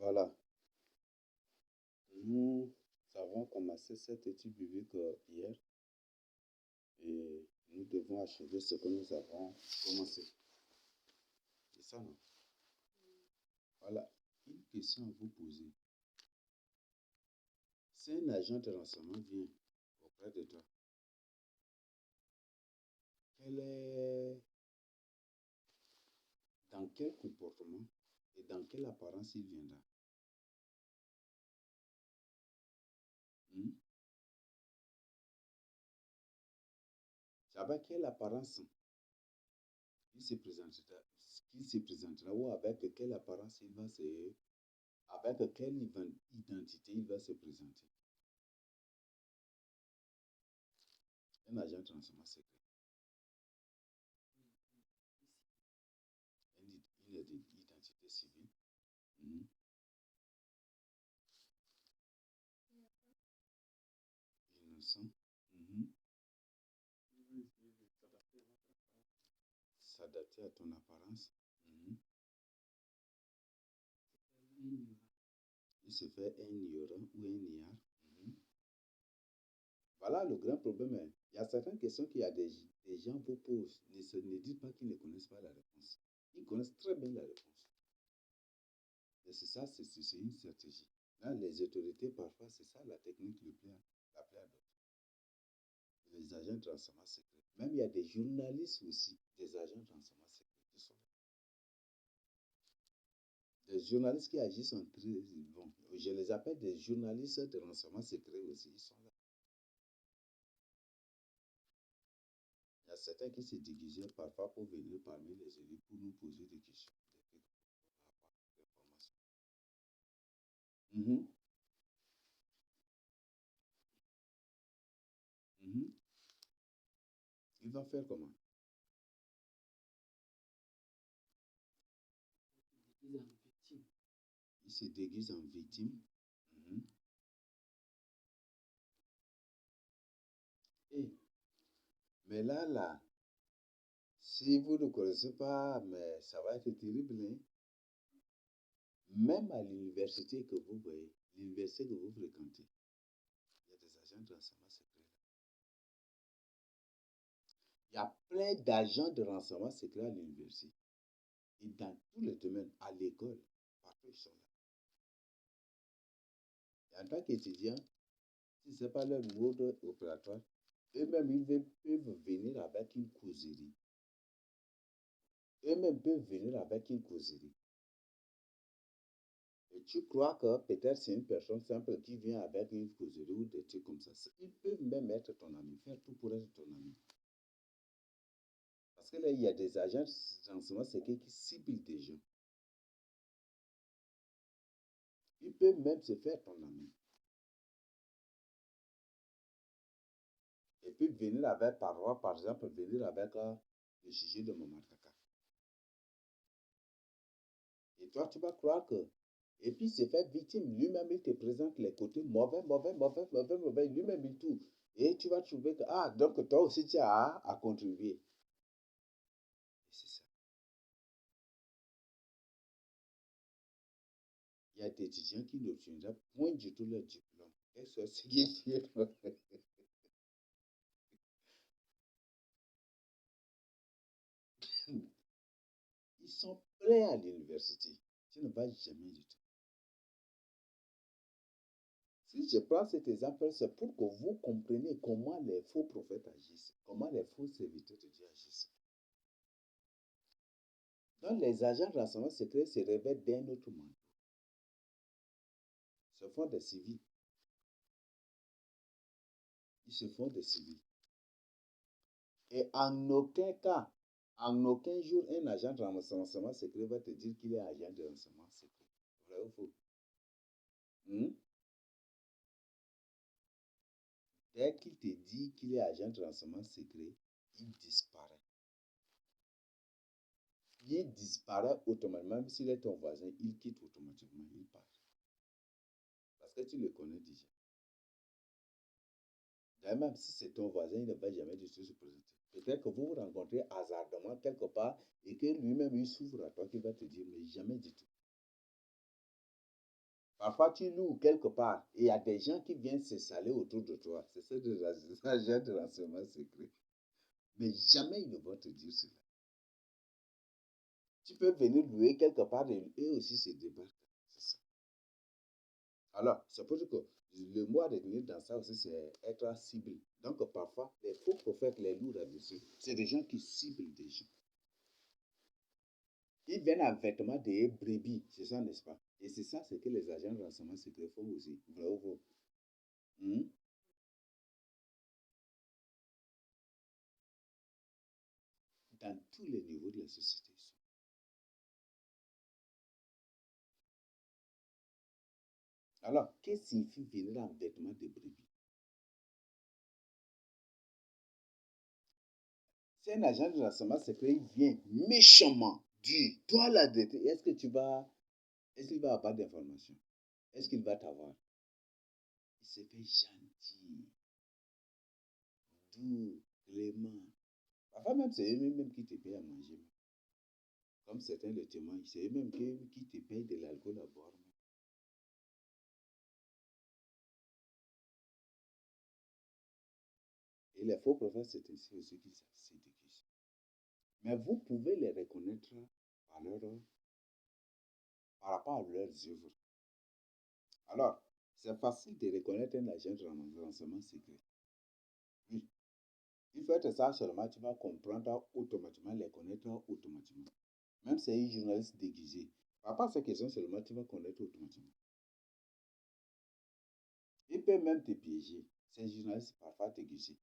Voilà, nous avons commencé cette étude biblique hier et nous devons achever ce que nous avons commencé. C'est ça, non? Voilà, une question à vous poser. Si un agent de renseignement vient auprès de toi, dans quel comportement et dans quelle apparence il viendra? Hmm? Avec quelle apparence il se présentera ou avec quelle apparence avec quelle identité il va se présenter? Un agent de renseignement secret. Une identité civile. Mhm. Innocent. Mhm. S'adapter à ton apparence. Mhm. Il se fait un ignorant ou un niard. Mhm. Voilà le grand problème. Il y a certaines questions qu'il y a des gens vous posent. Ne dites pas qu'ils ne connaissent pas la réponse. Ils connaissent très bien la réponse. Et c'est ça, c'est une stratégie. Là, les autorités, parfois, c'est ça la technique la plus adoptée. Les agents de renseignement secret. Même il y a des journalistes aussi, des agents de renseignement secret qui sont là. Des journalistes qui agissent en très bon. Je les appelle des journalistes de renseignement secret aussi, ils sont là. Il y a certains qui se déguisaient parfois pour venir parmi les élus pour nous poser des questions, des informations. Mhm. Mhm. Il va faire comment? Il se déguise en victime. Mhm. Et, mais là, si vous ne connaissez pas, mais ça va être terrible, hein? Même à l'université que vous voyez, l'université que vous fréquentez, il y a des agents de renseignement secret là. Il y a plein d'agents de renseignement secret à l'université. Et dans tous les domaines, à l'école, partout ils sont là. Et en tant qu'étudiant, si ce n'est pas leur mode opératoire, eux-mêmes, ils peuvent venir avec une causerie. Eux-mêmes peuvent venir avec une causerie. Et tu crois que peut-être c'est une personne simple qui vient avec une causerie ou des trucs comme ça. Ils peuvent même être ton ami, faire tout pour être ton ami. Parce que là, il y a des agents de renseignement secret qui ciblent des gens. Ils peuvent même se faire ton ami. Et puis venir avec, par exemple, venir avec le sujet de Maman Kaka. Et toi, tu vas croire que. Et puis, c'est fait victime. Lui-même, il te présente les côtés mauvais, mauvais, mauvais, mauvais, mauvais. Lui-même, il tout. Et tu vas trouver que, ah, donc toi aussi, tu as à contribuer. Et c'est ça. Il y a des étudiants qui n'obtiendront point du tout leur diplôme. Qu'est-ce que c'est qui Ils sont prêts à l'université. Tu ne vas jamais du tout. Si je prends cet exemple, c'est pour que vous compreniez comment les faux prophètes agissent, comment les faux serviteurs de Dieu agissent. Donc, les agents de renseignement secret se révèlent d'un autre monde. Ils se font des civils. Ils se font des civils. Et en aucun jour, un agent de renseignement secret va te dire qu'il est agent de renseignement secret. Vrai ou faux? Dès qu'il te dit qu'il est agent de renseignement secret, il disparaît. Il disparaît automatiquement, même s'il est ton voisin, il quitte automatiquement, il part. Parce que tu le connais déjà. D'ailleurs, même si c'est ton voisin, il ne va jamais du tout se présenter. Peut-être que vous vous rencontrez hasardement quelque part et que lui-même il s'ouvre à toi, qui va te dire, mais jamais du tout. Parfois, tu loues quelque part et il y a des gens qui viennent s'installer autour de toi. C'est ça des agents de renseignement secret. Mais jamais ils ne vont te dire cela. Tu peux venir louer quelque part et eux aussi se débarquent. C'est ça. Alors, c'est pour dire que le mot à retenir dans ça aussi, c'est être cible. Donc, parfois, les faux prophètes, les loups là-dessus, c'est des gens qui ciblent des gens. Ils viennent en vêtements de brebis, c'est ça, n'est-ce pas? Et c'est ça, c'est que les agents de renseignement secret font aussi. Vrai ou faux? Hmm? Dans tous les niveaux de la société. Alors, qu'est-ce que signifie venir en vêtements de brebis? Si un agent de renseignement secret vient méchamment, dit, toi là, est-ce que tu vas, est-ce qu'il va avoir d'informations? Est-ce qu'il va t'avoir? Il se fait gentil, doux, clément. Parfois même, c'est eux-mêmes qui te payent à manger. Comme certains le témoignent, c'est eux-mêmes qui te payent de l'alcool à boire. Et les faux prophètes, c'est ainsi aussi qu'ils se déguisent. Mais vous pouvez les reconnaître par, par rapport à leurs œuvres. Alors, c'est facile de reconnaître un agent de renseignement secret. Oui. Il faut être ça seulement, tu vas comprendre automatiquement, les connaître automatiquement. Même si c'est un journaliste déguisé. Par rapport à ces questions seulement, tu vas connaître automatiquement. Il peut même te piéger. Ces journalistes parfois déguisés.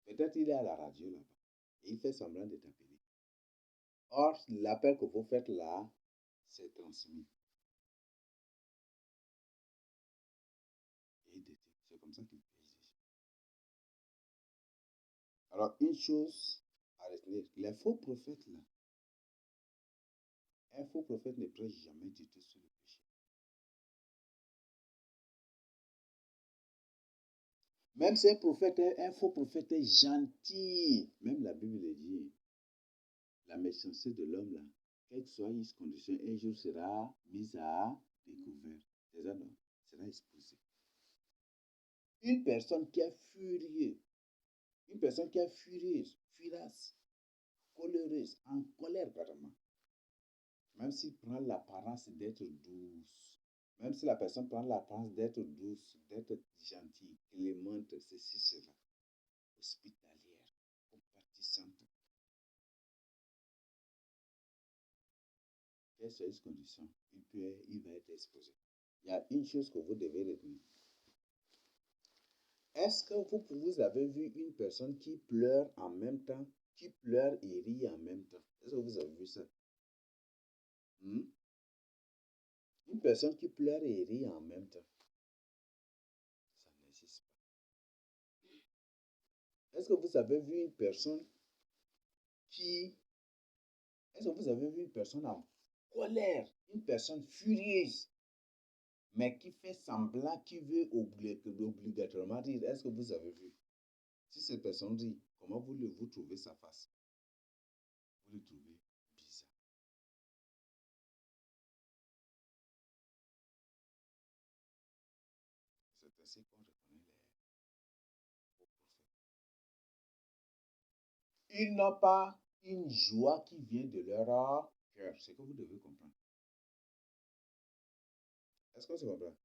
Peut-être il est à la radio là-bas. Et il fait semblant de t'appeler. Or, l'appel que vous faites là, c'est transmis. Et c'est comme ça qu'il piège. Alors, une chose à retenir, les faux prophètes là, un faux prophète ne prêche jamais du tout sur le péché. Même si un prophète, un faux prophète est gentil, même la Bible le dit, la méchanceté de l'homme là, quelle que soit sa condition, un jour sera mise à découvert. Déjà non, sera exposée. Une personne qui est furieuse, une personne qui est furieuse, furace, coléreuse, en colère carrément, même s'il prend l'apparence d'être douce, même si la personne prend l'apparence d'être douce, d'être gentille, clémente, ceci, cela, hospitalière, compatissante, quelle soit sa condition, il va être exposé. Il y a une chose que vous devez retenir. Est-ce que vous avez vu une personne qui pleure en même temps, qui pleure et rit en même temps? Est-ce que vous avez vu ça? Hmm? Une personne qui pleure et rit en même temps. Ça n'existe pas. Est-ce que vous avez vu une personne qui... Est-ce que vous avez vu une personne en colère, une personne furieuse, mais qui fait semblant, qui veut obligatoirement rire? Est-ce que vous avez vu? Si cette personne rit, comment vous trouvez sa face? Vous le trouvez bizarre. C'est ainsi qu'on reconnaît les faux prophètes. Ils n'ont pas une joie qui vient de leur cœur. C'est ce que vous devez comprendre. Est-ce que c'est comprend?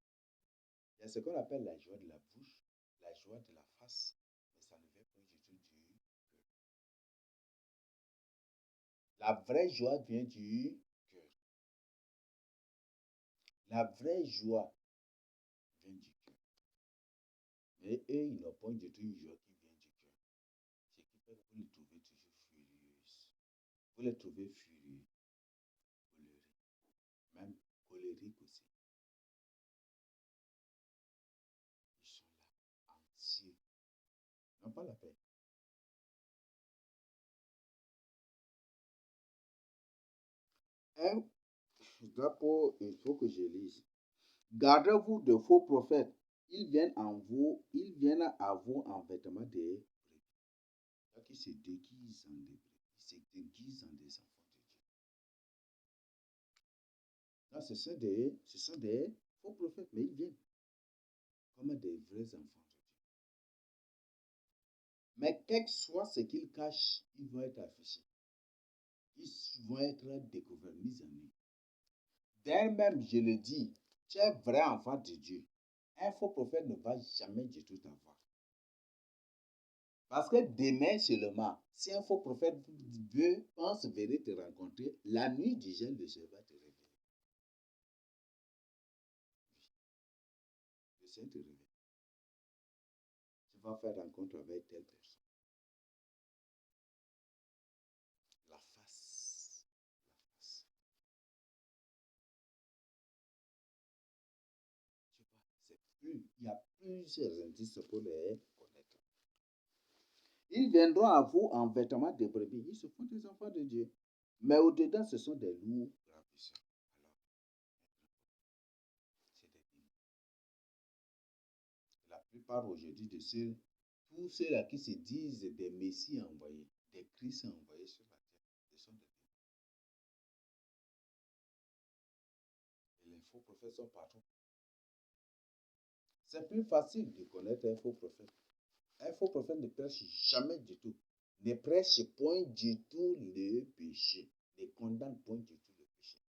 Il y a ce qu'on appelle la joie de la bouche, la joie de la face, mais ça ne vient pas du tout du cœur. La vraie joie vient du cœur. La vraie joie vient du cœur. Mais eux, ils n'ont pas du tout une joie qui vient du cœur. Ce qui fait que vous les trouvez toujours furieux. Vous les trouvez furieux, colériques, même colériques aussi. Ils sont là, anxieux. Ils n'ont pas la paix. Un drapeau, il faut que je lise. Gardez-vous de faux prophètes. Ils viennent à vous en vêtements de brebis. Qui se déguisent en des brebis, se déguisent en des enfants de Dieu. Là, ce sont des faux prophètes, mais ils viennent comme des vrais enfants de Dieu. Mais quel que soit ce qu'ils cachent, ils vont être affichés. Ils vont être découverts, mis en œuvre. D'elle-même, je le dis, tu es vrai enfant de Dieu. Un faux prophète ne va jamais du tout t'avoir. Parce que demain seulement, si un faux prophète pense venir te rencontrer, la nuit du gel de Dieu va te révéler. Le Seigneur te révèle. Tu vas faire rencontre avec telle personne. La face. Tu vois, il y a plusieurs indices pour les connaître. Ils viendront à vous en vêtements de brebis. Ils se font des enfants de Dieu. Mais au-dedans, ce sont des loups ravisseurs. Alors, c'est des démons. La plupart aujourd'hui de tous ceux-là qui se disent des messies envoyés, des Christ envoyés sur la terre, ce sont des démons. Et les faux prophètes sont partout. C'est plus facile de connaître un faux prophète. Un faux prophète ne prêche jamais du tout. Ne prêche point du tout le péché. Ne condamne point du tout le péché.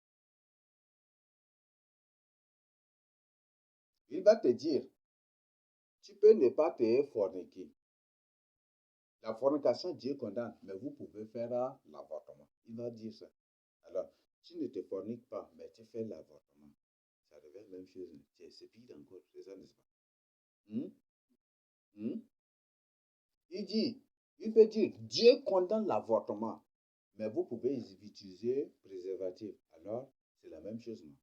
Il va te dire, tu peux ne pas te forniquer. La fornication, Dieu condamne, mais vous pouvez faire l'avortement. Il va dire ça. Alors, tu ne te forniques pas, mais tu fais l'avortement. Ça devient la même chose. C'est pire encore, c'est ça, n'est-ce pas? Il peut dire, Dieu condamne l'avortement, mais vous pouvez utiliser préservatif. Alors, c'est la même chose, non?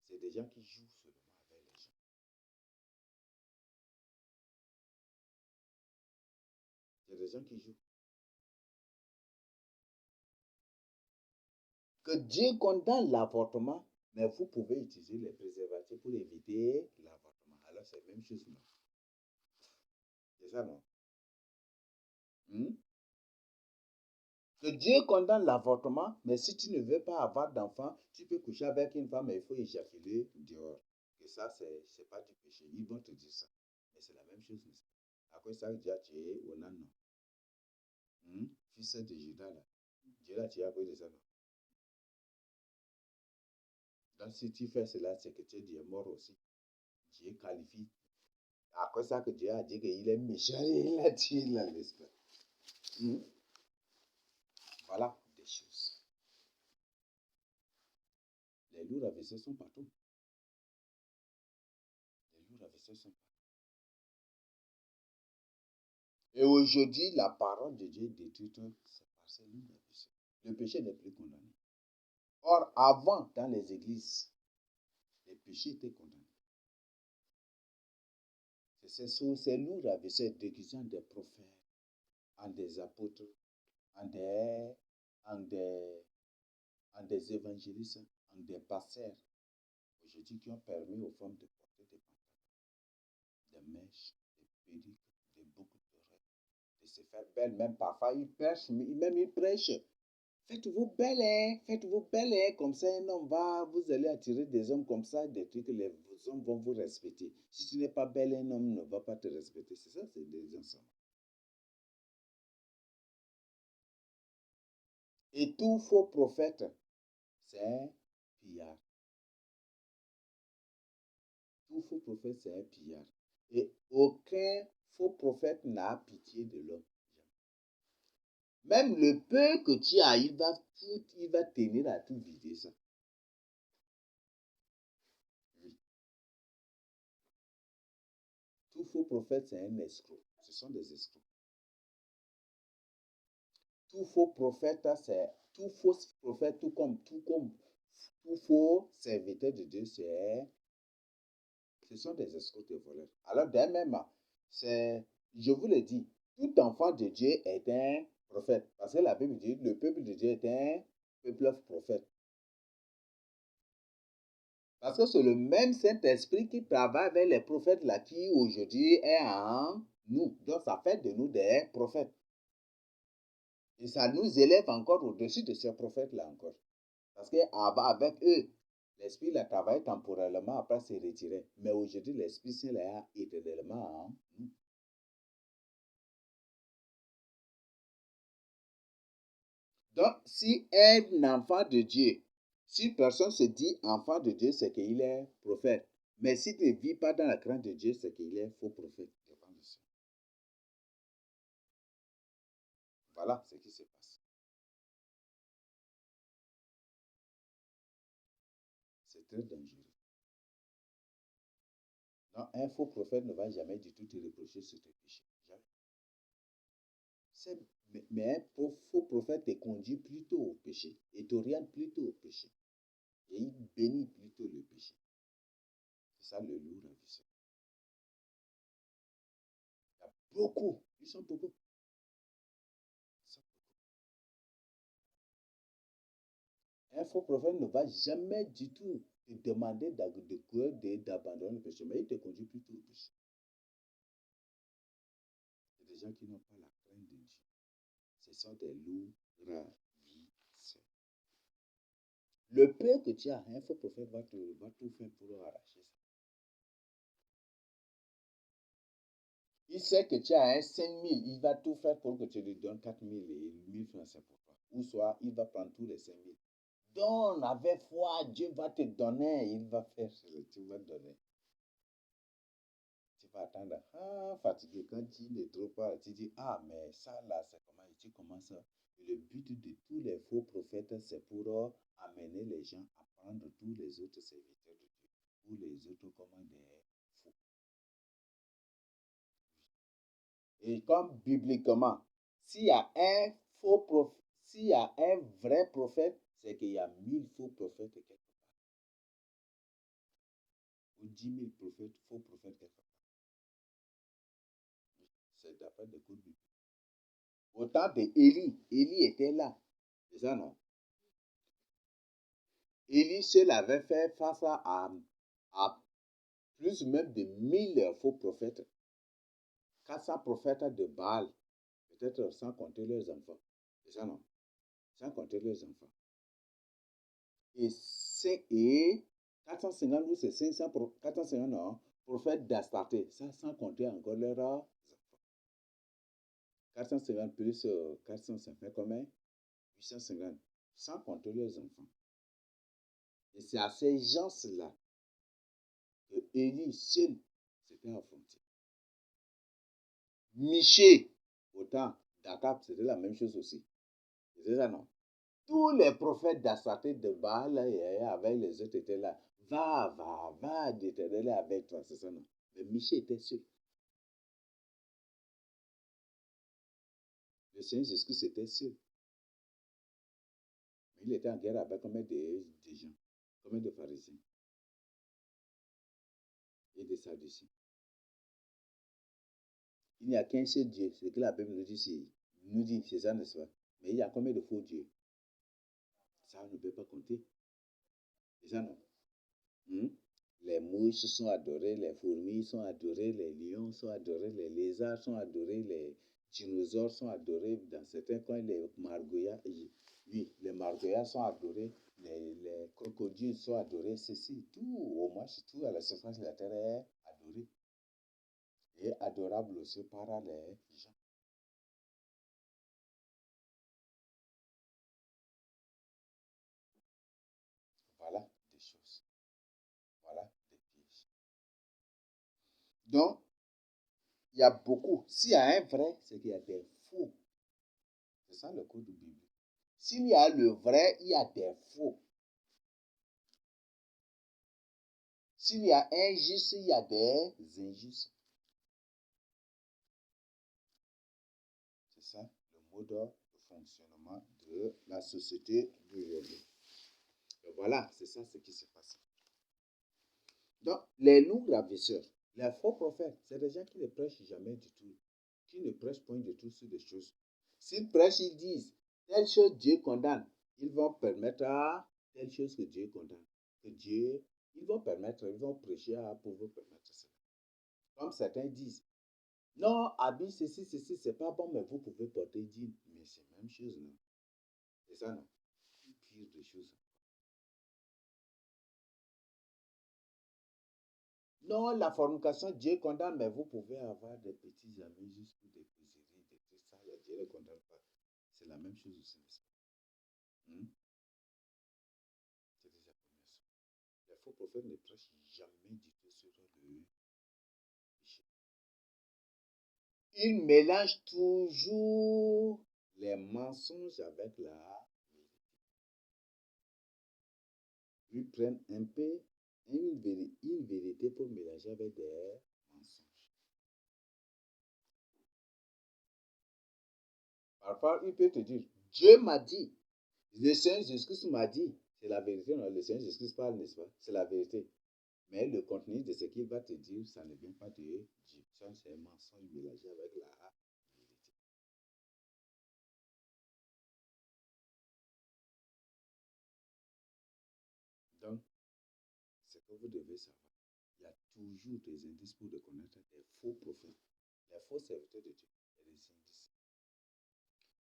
C'est des gens qui jouent seulement avec les gens. C'est des gens qui jouent. Que Dieu condamne l'avortement, mais vous pouvez utiliser les préservatifs pour éviter l'avortement. Alors, c'est la même chose, non? C'est ça, non? Que Dieu condamne l'avortement, mais si tu ne veux pas avoir d'enfant, tu peux coucher avec une femme, mais il faut éjaculer dehors. Et ça, c'est pas du péché. Ils vont te dire ça. Mais c'est la même chose. À quoi ça, Dieu a tué Onan, non? Fils de Judas, là. Dieu l'a tué à cause de ça, non? Donc, si tu fais cela, c'est que tu es mort aussi. Dieu qualifie. À cause ça que Dieu a dit qu'il est méchant, il a tué là, l'esprit. Voilà des choses. Les loups ravisseurs sont partout. Les loups ravisseurs sont partout. Et aujourd'hui, la parole de Dieu est détruite, c'est parce que nous ravisseurs. Le péché n'est plus condamné. Or, avant, dans les églises, les péchés étaient condamnés. C'est sous ces loups ravisseurs déguisant des prophètes, en des apôtres, en des évangélistes, en des pasteurs, aujourd'hui qui ont permis aux femmes de porter des pantalons, des mèches, des perruques, des boucles d'oreilles, de se faire belle. Même parfois, ils prêchent, même ils prêchent. Faites-vous belle, hein? Faites-vous belle, hein? Comme ça, un homme va, vous allez attirer des hommes comme ça, des trucs que les hommes vont vous respecter. Si tu n'es pas belle, un homme ne va pas te respecter. C'est ça, c'est des ensembles. Et tout faux prophète, c'est un pillard. Tout faux prophète, c'est un pillard. Et aucun faux prophète n'a pitié de l'homme. Même le peu que tu as, il va tenir à tout vider ça. Oui. Tout faux prophète, c'est un escroc. Ce sont des escrocs. Tout faux prophète, c'est tout faux prophète, tout faux serviteur de Dieu, ce sont des escrocs et voleurs. Alors, d'un même, je vous le dis, tout enfant de Dieu est un prophète. Parce que la Bible dit, le peuple de Dieu est un peuple prophète. Parce que c'est le même Saint-Esprit qui travaille avec les prophètes là, qui aujourd'hui est en nous. Donc, ça fait de nous des prophètes. Et ça nous élève encore au-dessus de ces prophètes-là encore. Parce qu'avec eux, L'Esprit, il a travaillé temporairement, après s'est retiré. Mais aujourd'hui, l'Esprit Saint là éternellement. Donc, si un enfant de Dieu, si une personne se dit enfant de Dieu, c'est qu'il est prophète. Mais s'il ne vit pas dans la crainte de Dieu, c'est qu'il est faux prophète. Voilà ce qui se passe. C'est très dangereux. Non, un faux prophète ne va jamais du tout te reprocher sur tes péchés. Jamais. Mais un faux prophète te conduit plutôt au péché et t'oriente plutôt au péché. Et il bénit plutôt le péché. C'est ça le loup ravisseur. Il y a beaucoup, ils sont beaucoup. Un faux prophète ne va jamais du tout te demander d'abandonner le péché, mais il te conduit plutôt au péché. C'est des gens qui n'ont pas la crainte de Dieu. Ce sont des loups ravisseurs. Le peu que tu as, un faux prophète va tout faire pour arracher ça. Il sait que tu as un 5000, il va tout faire pour que tu lui donnes 4000 et 1000 francs, c'est pour toi. Ou soit, il va prendre tous les 5000. Donne avec foi, Dieu va te donner, il va faire ce que tu vas donner. Tu vas attendre, fatigué, quand tu ne trouves pas, tu dis, mais ça là, c'est comment, et tu commences. Et le but de tous les faux prophètes, c'est pour amener les gens à prendre tous les autres serviteurs de Dieu, ou les autres comme des faux. Et comme bibliquement, s'il y a un faux prophète, s'il y a un vrai prophète, c'est qu'il y a 1000 faux prophètes quelque part. Ou 10 000 prophètes, faux prophètes quelque part. C'est d'après des codes bibliques. Au temps d'Élie, Élie était là. C'est ça, non? Élie seul avait fait face à plus même de 1000 faux prophètes. 400 prophètes de Baal. Peut-être sans compter leurs enfants. C'est ça, non? Sans compter leurs enfants. Et 450 ou c'est 500, 450 non, prophètes d'Astarté. Ça, sans compter encore leurs enfants. 450 plus 400, ça fait combien? 850. Sans compter leurs enfants. Et c'est à ces gens-là que Élie seul s'était affronté. Miché, autant, d'Akab, c'était la même chose aussi. C'est ça, non? Tous les prophètes d'Astarté de Baal avec les autres étaient là. Va, d'Éternel avec toi, c'est ça, non? Mais Miché était seul. Le Seigneur Jésus était seul. Mais il était en guerre avec combien de gens, combien de pharisiens et des sadduciens. Il n'y a qu'un seul Dieu. C'est ce que la Bible nous dit, c'est ça, n'est-ce pas? Mais il y a combien de faux dieux? Ça, on ne peut pas compter. C'est ça, non? Les mouches sont adorées, les fourmis sont adorées, les lions sont adorés, les lézards sont adorés, les dinosaures sont adorés. Dans certains coins, les margoyas, oui, les margoyas sont adorés, les crocodiles sont adorés. Ceci, tout, au moins, tout à la surface de la terre est adoré. Et adorable aussi par les gens. Voilà des choses. Voilà des pièges. Donc, il y a beaucoup. S'il y a un vrai, c'est qu'il y a des faux. C'est ça le code biblique. S'il y a le vrai, il y a des faux. S'il y a un juste, il y a des injustes. C'est ça le mode de fonctionnement de la société d'aujourd'hui. Voilà, c'est ça ce qui se passe. Donc, les loups ravisseurs, les faux prophètes, c'est des gens qui ne prêchent jamais du tout, qui ne prêchent point du tout sur des choses. S'ils prêchent, ils disent, telle chose Dieu condamne. Ils vont permettre à telle chose que Dieu condamne. Que Dieu, ils vont prêcher pour vous permettre cela. Comme certains disent, non, habille ceci, c'est pas bon, mais vous pouvez porter jean. Mais c'est la même chose, non? C'est ça, non? Pire des choses. Non, la fornication, Dieu condamne, mais vous pouvez avoir des petits amis juste pour des causeries, des trucs, ça, Dieu ne condamne pas. C'est la même chose aussi, n'est-ce pas? Hmm? C'est déjà première chose. Les faux prophètes ne prêchent jamais du tout sur le péché. Ils mélangent toujours les mensonges avec la vérité. Ils prennent un peu une vérité pour mélanger avec des mensonges. Parfois, il peut te dire, Dieu m'a dit, le Seigneur Jésus-Christ m'a dit. C'est la vérité, non? Le Seigneur Jésus-Christ parle, n'est-ce pas? C'est la vérité. Mais le contenu de ce qu'il va te dire, ça ne vient pas de Dieu. Ça, c'est un mensonge mélangé avec la vérité. Donc, ce que vous devez savoir, il y a toujours des indices pour reconnaître des faux prophètes, des faux serviteurs de Dieu. Il y a des indices.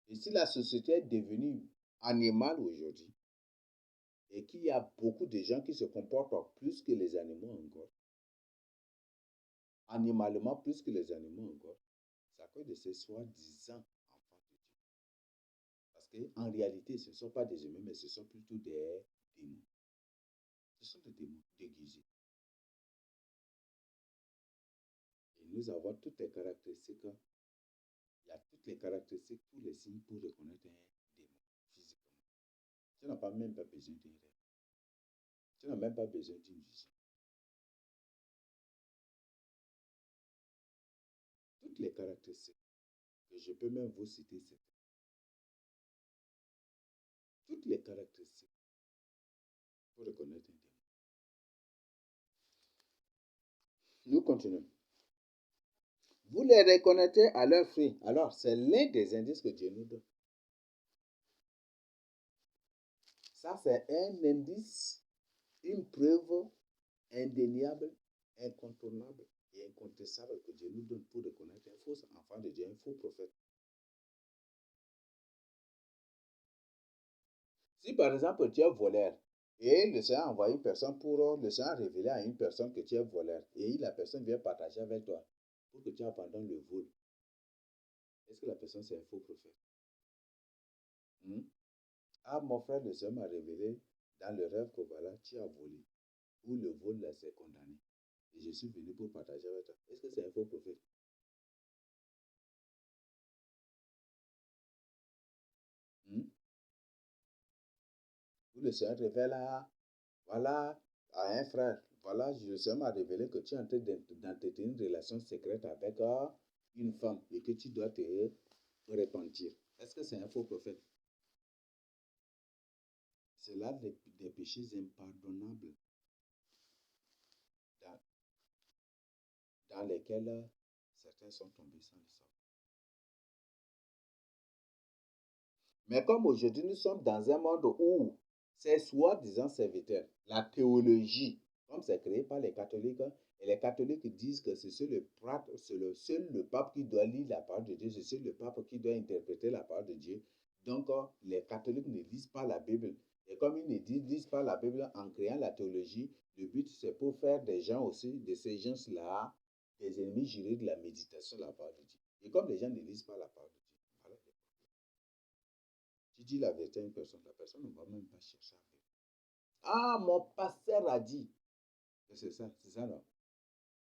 Et si la société est devenue animale aujourd'hui, et qu'il y a beaucoup de gens qui se comportent plus que les animaux encore, animalement plus que les animaux encore, c'est à cause de ces soi-disant enfants de Dieu. Parce qu'en réalité, ce ne sont pas des humains, mais ce sont plutôt des démons. Ce sont des démons déguisés. Et nous avons toutes les caractéristiques, il y a toutes les caractéristiques, tous les signes pour reconnaître un démon physiquement. Tu n'as pas même pas besoin d'un rêve. Tu n'as même pas besoin d'une vision. Toutes les caractéristiques, que je peux même vous citer certaines, toutes les caractéristiques pour reconnaître un démon. Nous continuons. Vous les reconnaîtrez à leurs fruits. Alors, c'est l'un des indices que Dieu nous donne. Ça, c'est un indice, une preuve indéniable, incontournable et incontestable que Dieu nous donne pour reconnaître un faux enfant de Dieu, un faux prophète. Si par exemple tu es voleur et le Seigneur a envoyé une personne pour le Seigneur a révélé à une personne que tu es voleur et la personne vient partager avec toi pour que tu abandonnes le vol, est-ce que la personne c'est un faux prophète? Hmm? Ah, mon frère, le Seigneur m'a révélé dans le rêve que voilà, tu as volé. Ou le vol là, c'est condamné. Et je suis venu pour partager avec toi. Est-ce que c'est un faux prophète? Hmm? Ou le Seigneur révèle voilà, à un frère, voilà, le Seigneur m'a révélé que tu es en train d'entretenir une relation secrète avec une femme et que tu dois te repentir. Est-ce que c'est un faux prophète? C'est là des péchés impardonnables dans, dans lesquels certains sont tombés sans le savoir. Mais comme aujourd'hui nous sommes dans un monde où ces soi-disant serviteurs, la théologie, comme c'est créé par les catholiques, et les catholiques disent que c'est seul le pape qui doit lire la parole de Dieu, c'est seul le pape qui doit interpréter la parole de Dieu. Donc, les catholiques ne lisent pas la Bible. Et comme ils ne lisent pas la Bible en créant la théologie, le but c'est pour faire des gens aussi, de ces gens-là, des ennemis jurés de la méditation de la parole de Dieu. Et comme les gens ne lisent pas la parole de Dieu, voilà. Tu dis la vérité à une personne, la personne ne va même pas chercher à vérifier. Ah, mon pasteur a dit. C'est ça, non?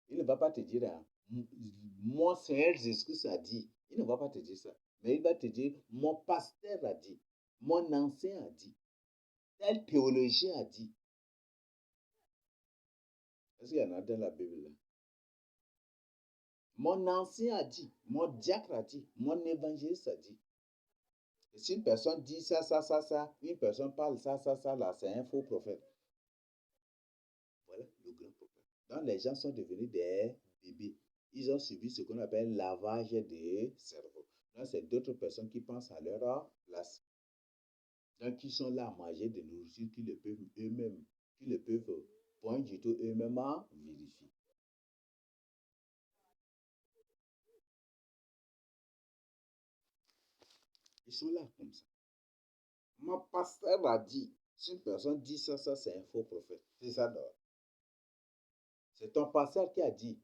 Il ne va pas te dire, hein, mon Seigneur Jésus a dit. Il ne va pas te dire ça. Mais il va te dire, mon pasteur a dit. Mon ancien a dit. Tel théologien a dit. Est-ce qu'il y en a dans la Bible là? Mon ancien a dit. Mon diacre a dit. Mon évangéliste a dit. Et si une personne dit ça, une personne parle ça, là, c'est un faux prophète. Voilà le grand problème. Donc, les gens sont devenus des bébés. Ils ont subi ce qu'on appelle lavage de cerveau. Donc, c'est d'autres personnes qui pensent à leur place. Donc, ils sont là à manger des nourritures qu'ils ne peuvent eux-mêmes, qu'ils ne peuvent point du tout eux-mêmes vérifier. Ils sont là comme ça. Mon pasteur a dit, si une personne dit ça, c'est un faux prophète. C'est ça, non? C'est ton pasteur qui a dit.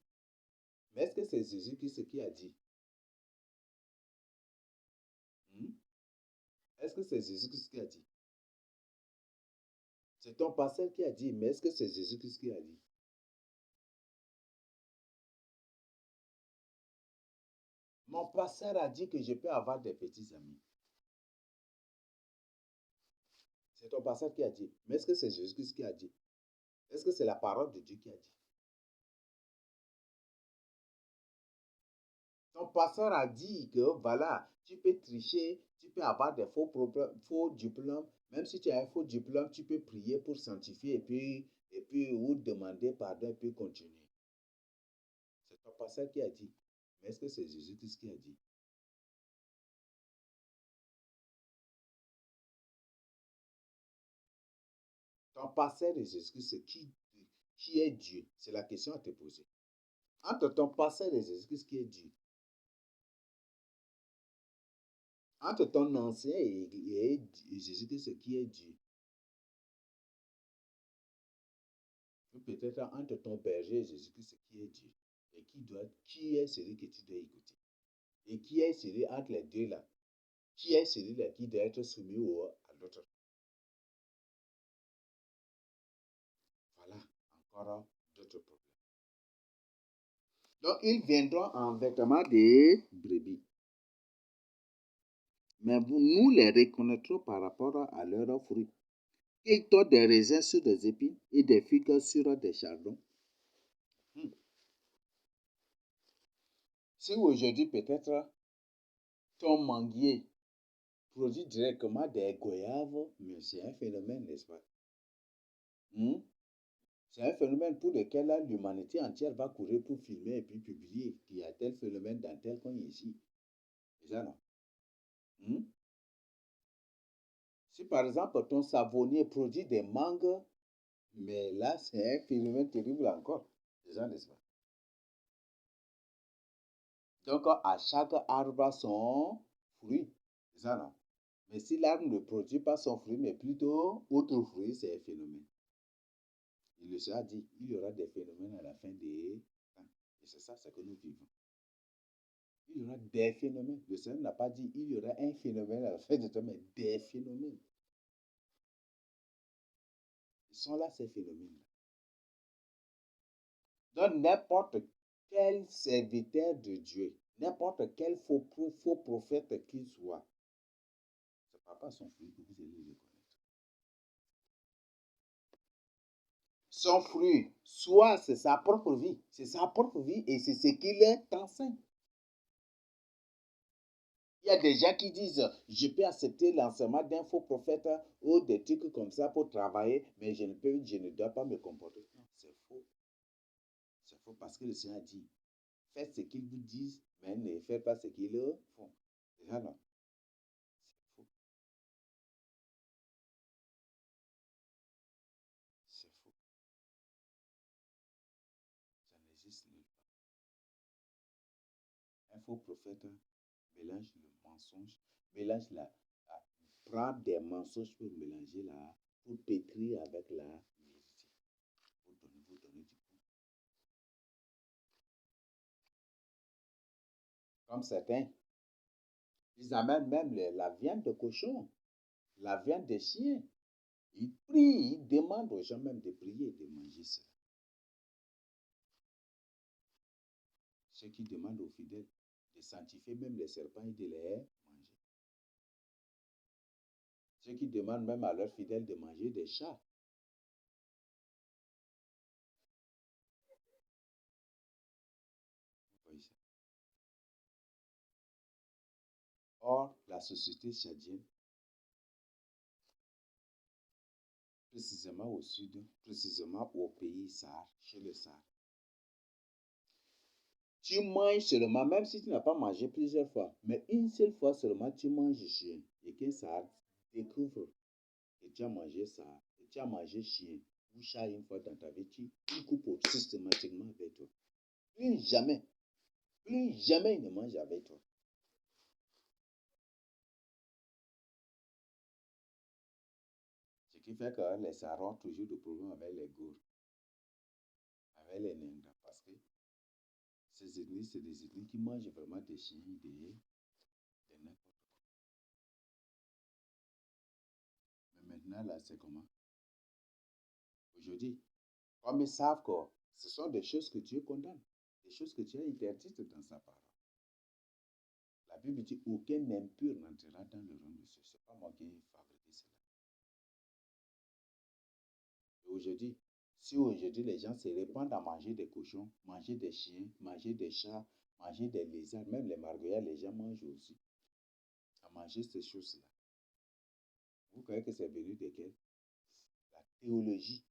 Mais est-ce que c'est Jésus-Christ qui a dit? Hmm? Est-ce que c'est Jésus-Christ qui a dit? C'est ton pasteur qui a dit, mais est-ce que c'est Jésus-Christ qui a dit? Mon pasteur a dit que je peux avoir des petits amis. C'est ton pasteur qui a dit. Mais est-ce que c'est Jésus-Christ qui a dit? Est-ce que c'est la parole de Dieu qui a dit? Ton pasteur a dit que voilà, tu peux tricher, tu peux avoir des faux diplômes. Même si tu as un faux diplôme, tu peux prier pour sanctifier et puis ou demander pardon et puis continuer. C'est ton pasteur qui a dit. Mais est-ce que c'est Jésus-Christ qui a dit? Ton pasteur et Jésus-Christ, c'est qui est Dieu? C'est la question à te poser. Entre ton pasteur et Jésus-Christ, qui est Dieu? Entre ton ancien et Jésus-Christ, qui est Dieu? Ou peut-être entre ton berger et Jésus-Christ, qui est Dieu? Et qui est celui que tu dois écouter? Et qui est celui entre les deux là? Qui est celui-là qui doit être soumis à l'autre? Voilà, encore d'autres problèmes. Donc, ils viendront en vêtements de brebis. Mais nous les reconnaîtrons par rapport à leurs fruits. Ils tordent des raisins sur des épines et des figues sur des chardons. Si aujourd'hui, peut-être, ton manguier produit directement des goyaves, mais c'est un phénomène, n'est-ce pas? C'est un phénomène pour lequel l'humanité entière va courir pour filmer et puis publier qu'il y a tel phénomène dans tel coin ici. C'est ça, non? Hmm? Si par exemple ton savonnier produit des mangues, mais là c'est un phénomène terrible encore. C'est ça, n'est-ce pas? Donc à chaque arbre son fruit. C'est ça, non? Mais si l'arbre ne produit pas son fruit, mais plutôt autre fruit, c'est un phénomène. Il le sera dit, il y aura des phénomènes à la fin des temps. Et c'est ça, c'est que nous vivons. Il y aura des phénomènes. Le Seigneur n'a pas dit il y aura un phénomène à la fin du temps, mais des phénomènes. Ils sont là, ces phénomènes-là. Donc, n'importe quel serviteur de Dieu, n'importe quel faux prophète qu'il soit, ce n'est pas son fruit que vous allez le reconnaître. Son fruit, soit c'est sa propre vie, et c'est ce qu'il t'enseigne. Il y a des gens qui disent, je peux accepter l'enseignement d'un faux prophète ou des trucs comme ça pour travailler, mais je ne dois pas me comporter. Non, c'est faux. C'est faux parce que le Seigneur dit, faites ce qu'ils vous disent, mais ne faites pas ce qu'ils font. C'est ça, non? C'est faux. C'est faux. Ça n'existe nulle part. Un faux prophète mélange le mensonge, mélange prend des mensonges pour mélanger pour pétrir avec la vérité. Vous donner du coup. Comme certains, ils amènent même la viande de cochon, la viande de chien. Ils prient, ils demandent aux gens même de prier et de manger cela. Ceux qui demandent aux fidèles de sanctifier même les serpents et de les manger. Ceux qui demandent même à leurs fidèles de manger des chats. Or, la société tchadienne, précisément au sud, précisément au pays Sahar, chez le Sahar, tu manges seulement, même si tu n'as pas mangé plusieurs fois, mais une seule fois seulement, tu manges chien. Et qu'un Sahar découvre que tu as mangé Sahar, que tu as mangé chien ou chat une fois dans ta vie, tu coupes systématiquement avec toi. Plus jamais il ne mange avec toi. Ce qui fait que les Sahara ont toujours des problèmes avec les gourds, avec les Ces ethnies, c'est des ethnies qui mangent vraiment des chiens, des n'importe quoi. Mais maintenant, là, c'est comment? Aujourd'hui, comme ils savent que ce sont des choses que Dieu condamne, des choses que Dieu a interdites dans sa parole. La Bible dit aucun impur n'entrera dans le royaume de Dieu. Ce n'est pas moi qui ai fabriqué cela. Et aujourd'hui, si aujourd'hui les gens se répandent à manger des cochons, manger des chiens, manger des chats, manger des lézards, même les marguerites, les gens mangent aussi. À manger ces choses-là. Vous croyez que c'est venu de quel? La théologie.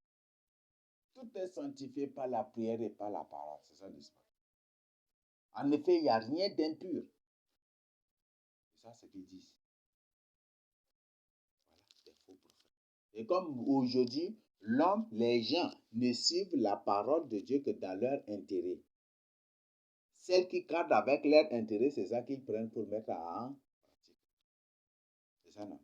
Tout est sanctifié par la prière et par la parole. C'est ça, n'est-ce pas? En effet, il n'y a rien d'impur. C'est ça ce qu'ils disent. Voilà, des faux prophètes. Et comme aujourd'hui, l'homme, les gens ne suivent la parole de Dieu que dans leur intérêt. Celles qui cadrent avec leur intérêt, c'est ça qu'ils prennent pour mettre en pratique. C'est ça, non?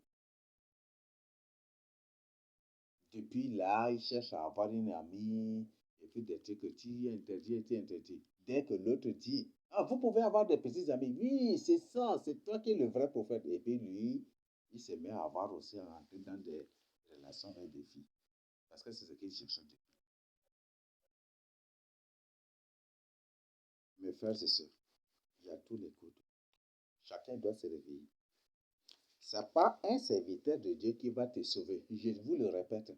Depuis là, ils cherchent à avoir une amie, et puis des trucs que tu interdis, tu interdis. Dès que l'autre dit, ah, vous pouvez avoir des petits amis. Oui, c'est ça, c'est toi qui es le vrai prophète. Et puis lui, il se met à avoir aussi à rentrer dans des relations avec des filles. Parce que c'est ce qu'il cherche depuis. Mes frères et sœurs, il y a tous les codes. Chacun doit se réveiller. Ce n'est pas un serviteur de Dieu qui va te sauver. Je vous le répète.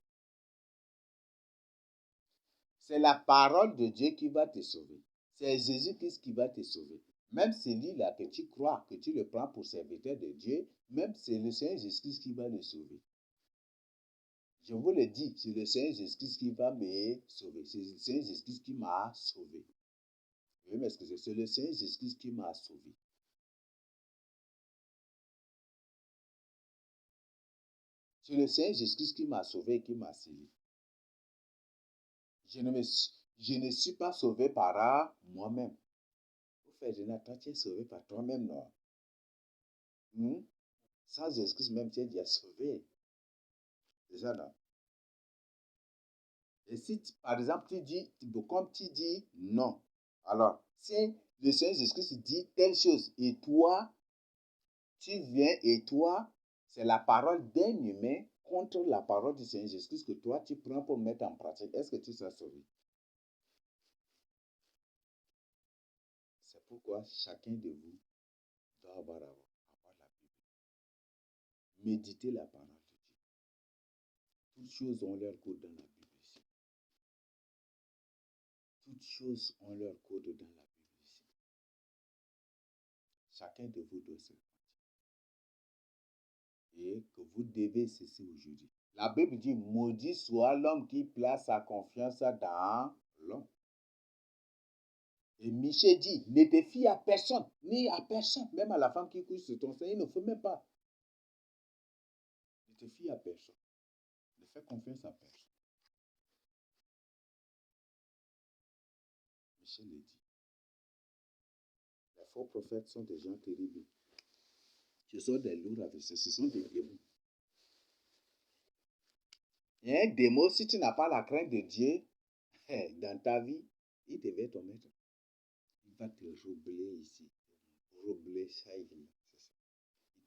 C'est la parole de Dieu qui va te sauver. C'est Jésus-Christ qui va te sauver. Même celui-là que tu crois, que tu le prends pour serviteur de Dieu, même c'est le Seigneur Jésus-Christ qui va le sauver. Je vous le dis, c'est le Seigneur Jésus-Christ qui va me sauver. C'est le Seigneur Jésus-Christ qui m'a sauvé. Veuillez m'excuser, c'est le Seigneur Jésus-Christ qui m'a sauvé. C'est le Seigneur Jésus-Christ qui m'a sauvé et qui m'a scellé. Je ne suis pas sauvé par moi-même. Vous faites, Jonathan, tu es sauvé par toi-même, non? Sans excuse même, tu es déjà sauvé. C'est ça, non? Et si, par exemple, tu dis, comme tu dis non, alors, si le Seigneur Jésus-Christ dit telle chose, et toi, tu viens, et toi, c'est la parole d'un humain contre la parole du Seigneur Jésus-Christ que toi, tu prends pour mettre en pratique, est-ce que tu seras sauvé? C'est pourquoi chacun de vous doit avoir la Bible. Méditez la parole de Dieu. Toutes choses ont leur code dans la Bible ici. Toutes choses ont leur code dans la Bible ici. Chacun de vous doit se et que vous devez cesser aujourd'hui. La Bible dit, maudit soit l'homme qui place sa confiance dans l'homme. Et Michel dit, ne te fie à personne, ni à personne, même à la femme qui couche sur ton sein, il ne faut même pas. Ne te fie à personne. Ne fais confiance à personne. Michel le dit. Les faux prophètes sont des gens terribles. Ce sont des lourds avec ce sont des démons. Et un démon, si tu n'as pas la crainte de Dieu, dans ta vie, il devait ton maître. Il va te roubler ici. Roubler ça,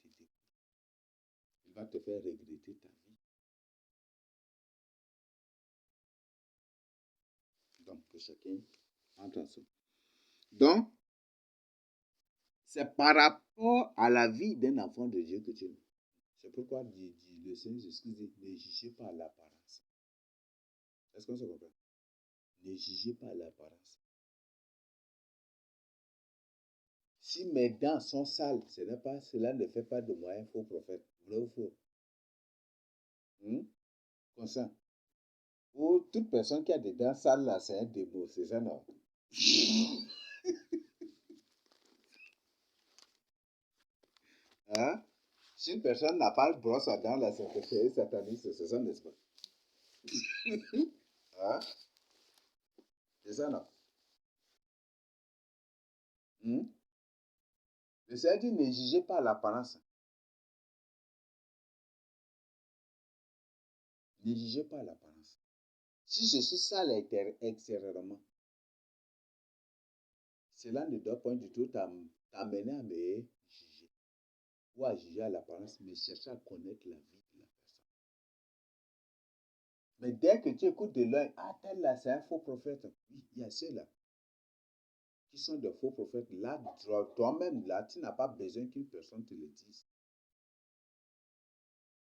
c'est ça. Il va te faire regretter ta vie. Donc, que chacun entre en son. Donc, c'est par rapport à la vie d'un enfant de Dieu que tu es. C'est pourquoi le Seigneur Jésus dit, ne jugez pas l'apparence. Est-ce qu'on se comprend? Ne jugez pas l'apparence. Si mes dents sont sales, cela ne fait pas de moi un faux prophète. Vrai ou faux? Comme ça. Ou toute personne qui a des dents sales, là, c'est un démon. C'est ça, non? Hein? Si une personne n'a pas de brosse à dents, là, c'est satanique, c'est ça, n'est-ce pas? Hein? C'est ça, non? Le Seigneur dit, ne jugez pas l'apparence. Ne jugez pas l'apparence. Si je suis sale extérieurement, cela ne doit point du tout t'amener à me juger ou à juger à l'apparence, mais chercher à connaître la vie de la personne. Mais dès que tu écoutes de l'œil, ah, tel là, c'est un faux prophète. Oui, il y a ceux-là qui sont de faux prophètes. Là, toi-même, là, tu n'as pas besoin qu'une personne te le dise.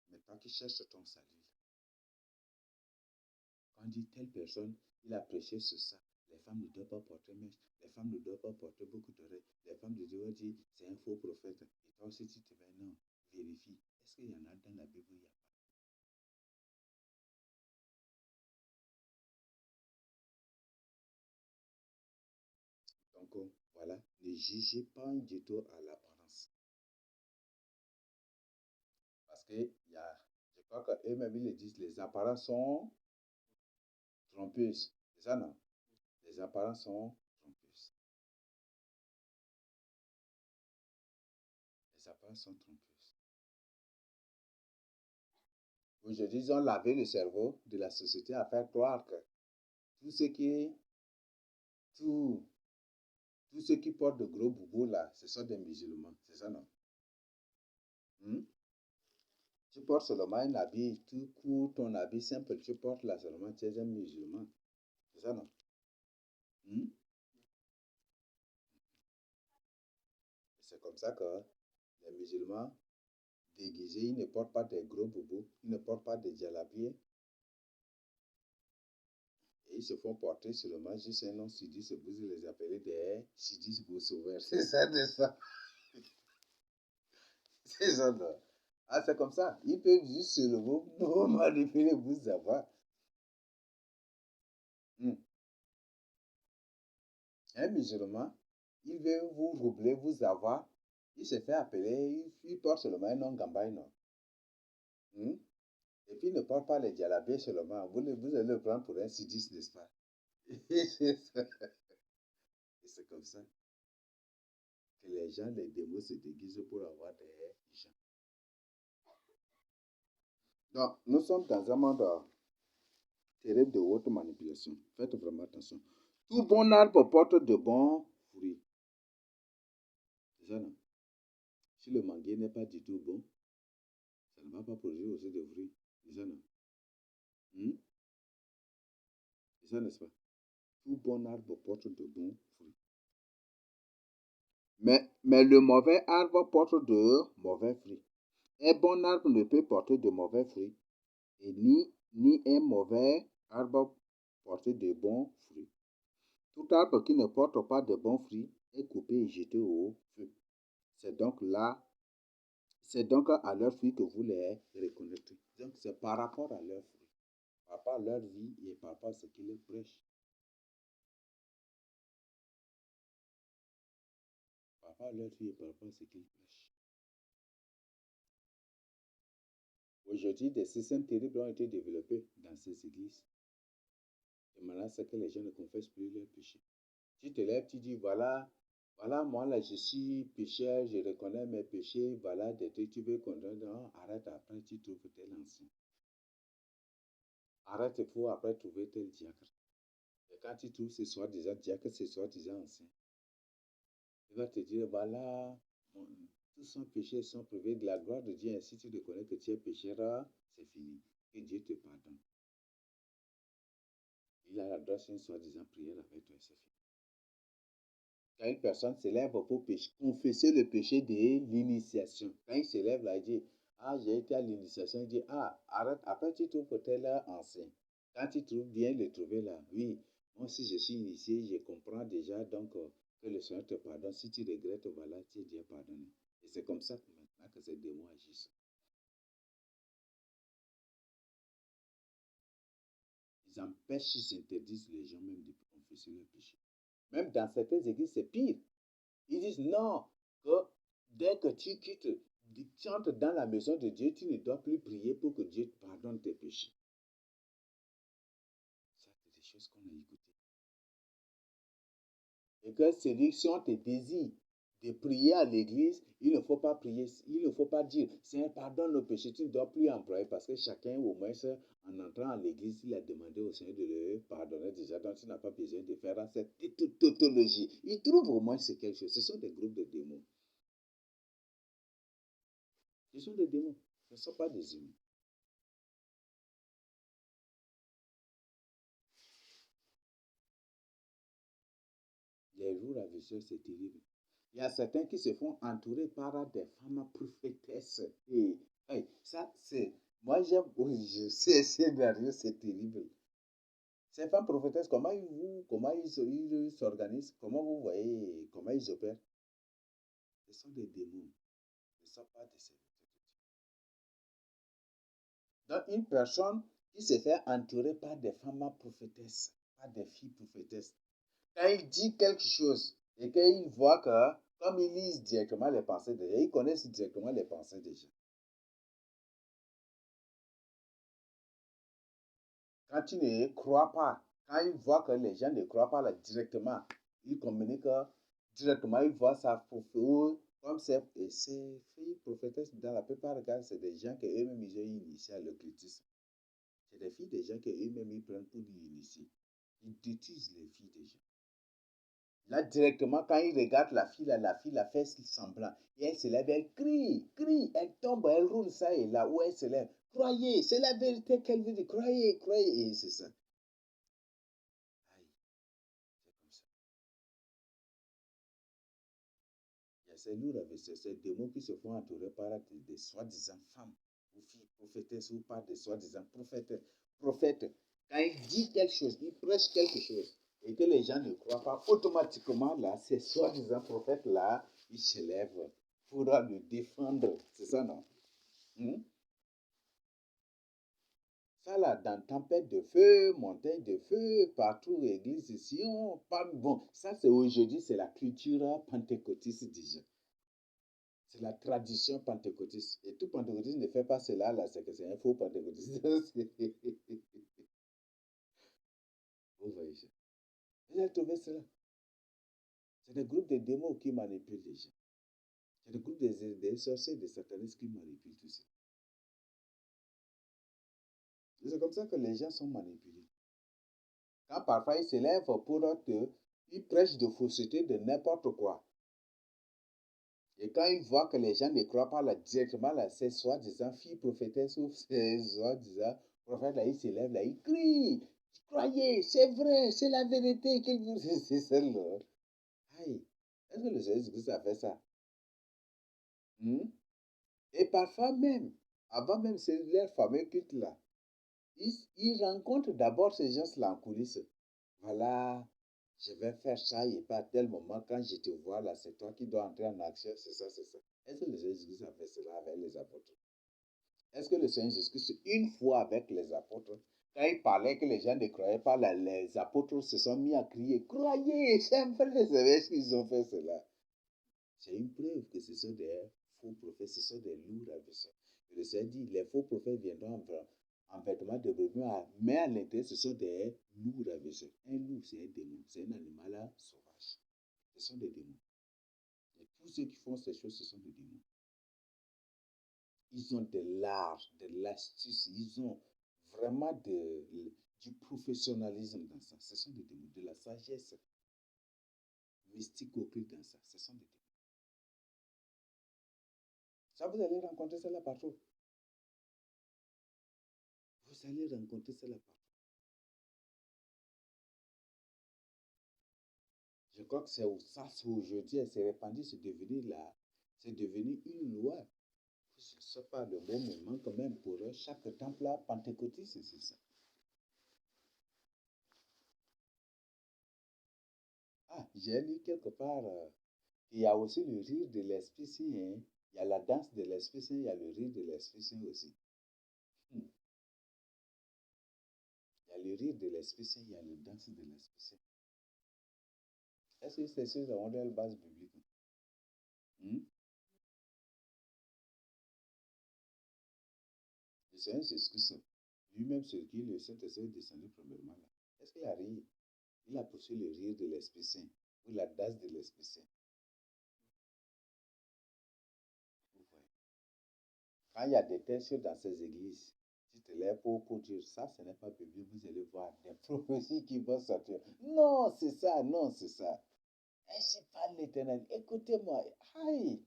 Mais toi qui cherches ton salut. Quand on dit telle personne, il a prêché sur ça. Les femmes ne doivent pas porter mèche. Les femmes ne doivent pas porter beaucoup d'oreilles. Les femmes doivent dire, c'est un faux prophète. Et toi aussi, tu te mets, non, vérifie. Est-ce qu'il y en a dans la Bible? Il y a pas. Donc, voilà, ne jugez pas du tout à l'apparence. Parce que je crois qu'eux-mêmes, ils le disent, les apparences sont trompeuses. C'est ça, non? Les apparences sont trompeuses. Les apparences sont trompeuses. Aujourd'hui, ils ont lavé le cerveau de la société à faire croire que tout ce qui tout, tous ceux qui portent de gros boubous là, ce sont des musulmans. C'est ça, non? Hmm? Tu portes seulement un habit tout court, ton habit simple, tu portes là seulement, tu es un musulman. C'est ça, non? Hmm? C'est comme ça que les musulmans déguisés, ils ne portent pas des gros boubous, ils ne portent pas des djalabiers. Et ils se font porter seulement juste un nom sudis, vous les appelez des sudis beaux sauveurs. C'est ça, c'est ça. C'est ça, non? Ah, c'est comme ça. Ils peuvent juste se lever pour manipuler, vous savoir. Hmm. Un musulman, il veut vous roubler, vous avoir. Il se fait appeler, il porte seulement un nom Gambaï, non? Hmm? Et puis il ne porte pas les djalabiés seulement. Vous allez le prendre pour un sidis, n'est-ce pas? Et c'est comme ça que les gens, les démons se déguisent pour avoir des gens. Donc, nous sommes dans un monde terrible de haute manipulation. Faites vraiment attention. Tout bon arbre porte de bons fruits. C'est ça, non? Si le manguier n'est pas du tout bon, ça ne va pas produire aussi de fruits. C'est ça, non? Hmm? C'est ça, n'est-ce pas? Tout bon arbre porte de bons fruits. Mais le mauvais arbre porte de mauvais fruits. Un bon arbre ne peut porter de mauvais fruits, et ni un mauvais arbre porter de bons fruits. Tout arbre qui ne porte pas de bons fruits est coupé et jeté au feu. C'est donc à leurs fruits que vous les reconnaîtrez. Donc c'est par rapport à leurs fruits, par rapport à leur vie et par rapport à ce qu'ils prêchent. Par rapport à leur vie et par rapport à ce qu'ils prêchent. Aujourd'hui, des systèmes terribles ont été développés dans ces églises. Et maintenant, c'est que les gens ne confessent plus leurs péchés. Tu te lèves, tu dis, voilà, moi là, je suis pécheur, je reconnais mes péchés, voilà, des trucs, tu veux condamner, non, arrête, après, tu trouves tel ancien. Arrête, il faut après trouver tel diacre. Et quand tu trouves ce soi-disant diacre, ce soi-disant ancien, il va te dire, voilà, tous son péchés sont privés de la gloire de Dieu, ainsi tu reconnais que tu es pécheur, c'est fini. Que Dieu te pardonne. Il a l'adresse une soi-disant prière avec toi, c'est fini. Quand une personne s'élève pour confesser le péché de l'initiation, quand il s'élève là, il dit, ah, j'ai été à l'initiation, il dit, ah, arrête, après tu trouves tel ancien. Quand tu trouves bien le trouver là, oui, moi si je suis initié, je comprends déjà donc que le Seigneur te pardonne. Si tu regrettes, voilà, tu es déjà pardonné. Et c'est comme ça que maintenant que ces démons agissent. Ils empêchent, ils interdisent les gens même de confesser le péché. Même dans certaines églises, c'est pire. Ils disent non, que dès que tu quittes, tu entres dans la maison de Dieu, tu ne dois plus prier pour que Dieu te pardonne tes péchés. Ça, c'est des choses qu'on a écoutées. Et que celui, si on te désire de prier à l'église, il ne faut pas prier, il ne faut pas dire, Seigneur, pardonne nos péchés, tu ne dois plus employer parce que chacun, au moins, en entrant à l'église, il a demandé au Seigneur de le pardonner déjà, donc tu n'as pas besoin de faire cette tautologie. Il trouve au moins c'est quelque chose. Ce sont des groupes de démons. Ce sont des démons, ce ne sont pas des humains. Les jours à venir, c'est terrible. Il y a certains qui se font entourer par des femmes prophétesses. Et ça, c'est. Moi, j'aime. Oui, je sais, c'est terrible. Ces femmes prophétesses, comment ils s'organisent, comment vous voyez, comment ils opèrent? Ce sont des démons, ce ne sont pas des serviteurs. Donc, une personne qui se fait entourer par des femmes prophétesses, par des filles prophétesses, quand il dit quelque chose et qu'il voit que, comme ils lisent directement les pensées des gens, ils connaissent directement les pensées des gens. Quand tu ne crois pas, quand ils voient que les gens ne croient pas là directement, ils communiquent directement, ils voient ça comme c'est, et ces filles prophétesses, dans la plupart des cas, c'est des gens que eux-mêmes ils ont initié à l'occultisme. C'est des filles des gens que eux-mêmes ils prennent pour les initier. Ils détruisent les filles des gens. Là, directement, quand il regarde la fille la fait semblant. Et elle se lève, elle crie, elle tombe, elle roule ça et là où elle se lève. Croyez, c'est la vérité qu'elle veut dire. Croyez. Et c'est ça. Aïe, c'est comme ça. Il y a ces lourds avec ces démons qui se font entourer par des soi-disant femmes ou filles prophétesses ou par des soi-disant prophètes. Quand il dit quelque chose, il prêche quelque chose et que les gens ne croient pas, automatiquement, là, ces soi-disant prophètes-là, ils se lèvent pour le défendre. C'est ça, non? Hmm? Ça, là, dans tempête de feu, montagne de feu, partout, église, Sion, pas bon. Ça, c'est aujourd'hui, c'est la culture pentecôtiste déjà. C'est la tradition pentecôtiste. Et tout pentecôtiste ne fait pas cela, là, c'est que c'est un faux pentecôtiste. Vous voyez ça. Vous avez trouvé cela. C'est des groupes de démons qui manipulent les gens. C'est des groupes des sorciers, des satanistes qui manipulent tout ça. C'est comme ça que les gens sont manipulés. Quand parfois ils s'élèvent pour ils prêchent de fausseté de n'importe quoi. Et quand ils voient que les gens ne croient pas là, directement, là, ces soi-disant filles prophétesses ou ces soi-disant prophètes, là, ils s'élèvent, là, ils crient. Croyez, c'est vrai, c'est la vérité qu'ils vous... C'est celle-là. Aïe, est-ce que le Jésus-Christ a fait ça? Hmm? Et parfois même, avant même leur fameux culte-là, ils rencontrent d'abord ces gens-là en coulisses. Voilà, je vais faire ça et pas à tel moment, quand je te vois là, c'est toi qui dois entrer en action, c'est ça, c'est ça. Est-ce que le Seigneur Jésus a fait cela avec les apôtres? Est-ce que le Seigneur Jésus, une fois avec les apôtres, quand il parlait que les gens ne croyaient pas, là, les apôtres se sont mis à crier, croyez, c'est vrai, est-ce qu'ils ont fait cela? C'est une preuve que ce sont des faux prophètes, ce sont des lourds adversaires. Le Seigneur dit, les faux prophètes viendront en vêtements de brebis, mais à l'intérieur, ce sont des loups adversaires. Un loup, c'est un démon, c'est un animal sauvage. Ce sont des démons. Et tous ceux qui font ces choses, ce sont des démons. Ils ont de l'art, de l'astuce, ils ont vraiment du professionnalisme dans ça. Ce sont des démons, de la sagesse mystique occulte dans ça. Ce sont des démons. Ça, vous allez rencontrer cela partout. Vous allez rencontrer cela partout. Je crois que c'est ça, aujourd'hui, elle s'est répandue, c'est devenu une loi. Je ne sais pas le mot, mais manque quand même pour eux. Chaque temple pentecôtiste, c'est ça. Ah, j'ai lu quelque part, il y a aussi le rire de l'Esprit Saint, hein. Il y a la danse de l'Esprit Saint, il y a le rire de l'Esprit Saint aussi. Hmm. Il y a le rire de l'Esprit Saint, il y a la danse de l'Esprit Saint. Est-ce que c'est sur la base biblique? Hmm? Le Seigneur s'excuse. Lui-même, ce qui le Saint-Esprit est descendu premièrement là. Est-ce qu'il a ri? Il a poussé le rire de l'Esprit Saint ou la danse de l'Esprit Saint. Quand il y a des textes dans ces églises, tu te lèves pour dire ça, ce n'est pas biblique, vous allez voir des prophéties qui vont sortir. Non, c'est ça, non, c'est ça. Ainsi parle l'Éternel. Écoutez-moi. Aïe,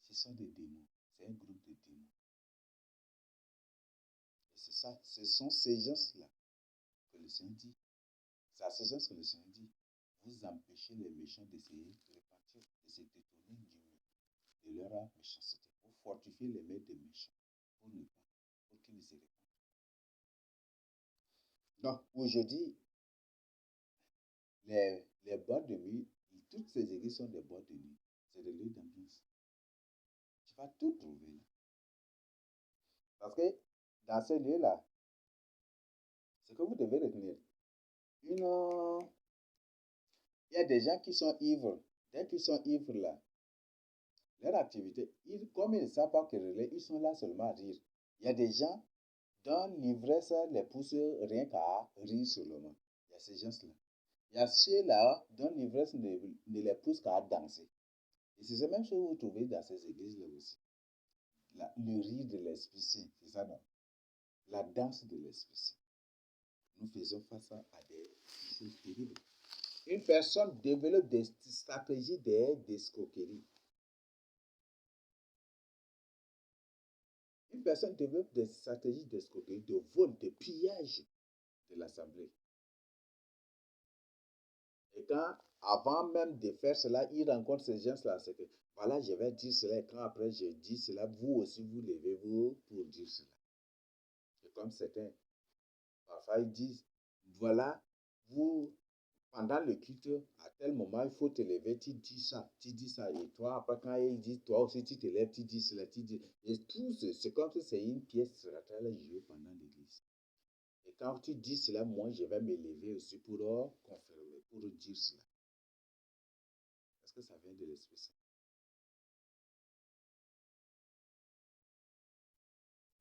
ce sont des démons. C'est un groupe de démons. Et c'est ça, ce sont ces gens-là que le Seigneur dit. C'est à ces gens que le Seigneur dit. Vous empêchez les méchants d'essayer de repentir, de se détourner de leur méchanceté. Vous fortifiez les mains des méchants pour ne pas, pour qu'ils ne se répandent. Donc, aujourd'hui, les boîtes de nuit, toutes ces églises sont des boîtes de nuit. C'est des lieux d'ambiance. Tu vas tout trouver là. Parce que dans ces lieux-là, ce que vous devez retenir, il y a des gens qui sont ivres. Dès qu'ils sont ivres là, leur activité, comme ils ne savent pas quereller, ils sont là seulement à rire. Il y a des gens dont l'ivresse les pousse rien qu'à rire seulement. Il y a ces gens-là. Il y a ceux-là dont l'ivresse ne les pousse qu'à danser. Et c'est la même chose que vous trouvez dans ces églises-là aussi. Le rire de l'Esprit Saint, c'est ça non? La danse de l'Esprit Saint. Nous faisons face à des choses terribles. Une personne développe des stratégies d'escroquerie. Une personne développe des stratégies d'escroquerie, de vol, de pillage de l'Assemblée. Et quand, avant même de faire cela, il rencontre ces gens-là, c'est que, voilà, je vais dire cela, et quand après je dis cela, vous aussi, vous levez-vous pour dire cela. Et comme certains, parfois ils disent, voilà, vous, pendant le culte, à tel moment, il faut te lever, tu dis ça, et toi, après quand ils disent, toi aussi, tu te lèves, tu dis cela, tu dis, et tout, c'est comme si c'est une pièce théâtrale jouée pendant l'église. Et quand tu dis cela, moi, je vais me lever aussi pour confirmer, pour dire cela. Est-ce que ça vient de l'Esprit Saint?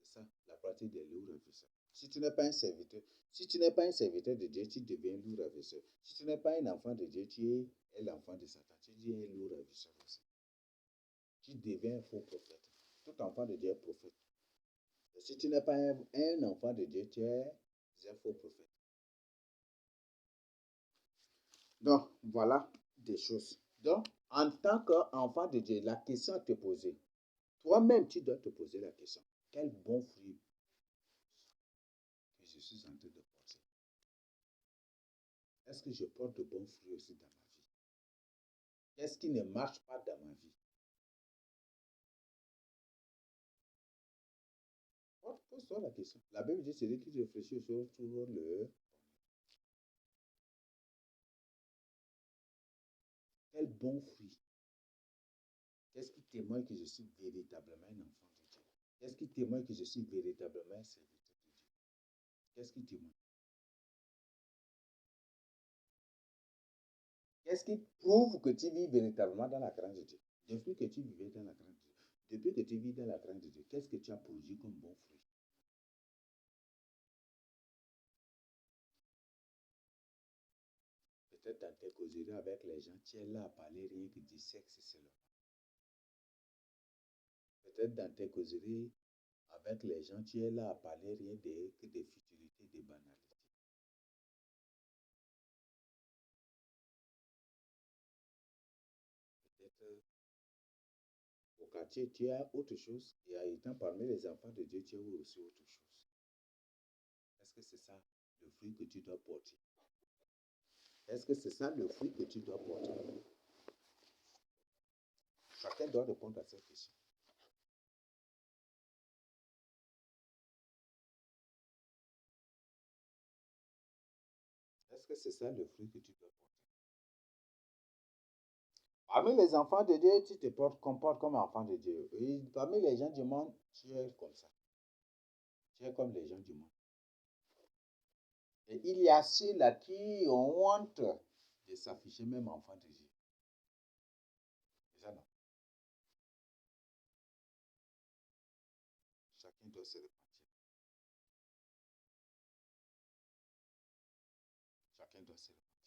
C'est ça, la pratique des lourds ravisseurs. Si tu n'es pas un serviteur, si tu n'es pas un serviteur de Dieu, tu deviens lourd ravisseur. Si tu n'es pas un enfant de Dieu, tu es l'enfant de Satan. Tu deviens un lourd ravisseur aussi. Tu deviens un faux prophète. Tout enfant de Dieu est prophète. Et si tu n'es pas un enfant de Dieu, tu es un faux prophète. Donc, voilà des choses. Donc, en tant qu'enfant de Dieu, la question à te poser, toi-même, tu dois te poser la question. Quel bon fruit que je suis en train de porter? Est-ce que je porte de bons fruits aussi dans ma vie? Qu'est-ce qui ne marche pas dans ma vie? Pose-toi la question. La Bible dit, c'est lui qui réfléchit sur le... Quel bon fruit? Qu'est-ce qui témoigne que je suis véritablement un enfant de Dieu? Qu'est-ce qui témoigne que je suis véritablement un serviteur de Dieu? Qu'est-ce qui témoigne? Qu'est-ce qui prouve que tu vis véritablement dans la crainte de Dieu? Depuis que tu vivais dans la crainte de Dieu, depuis que tu vis dans la crainte de Dieu, qu'est-ce que tu as produit comme bon fruit? Peut-être dans tes causeries avec les gens, tu es là à parler rien que du sexe seulement. Peut-être dans tes causeries avec les gens, tu es là à parler rien que des futilités, des banalités. Peut-être au quartier, tu as autre chose, et étant parmi les enfants de Dieu, tu as aussi autre chose. Est-ce que c'est ça le fruit que tu dois porter? Est-ce que c'est ça le fruit que tu dois porter? Chacun doit répondre à cette question. Est-ce que c'est ça le fruit que tu dois porter? Parmi les enfants de Dieu, tu te comportes comme enfant de Dieu. Et parmi les gens du monde, tu es comme ça. Tu es comme les gens du monde. Et il y a ceux-là qui ont honte de s'afficher même enfant de Dieu. C'est ça, non? Chacun doit se repentir. Chacun doit se repentir.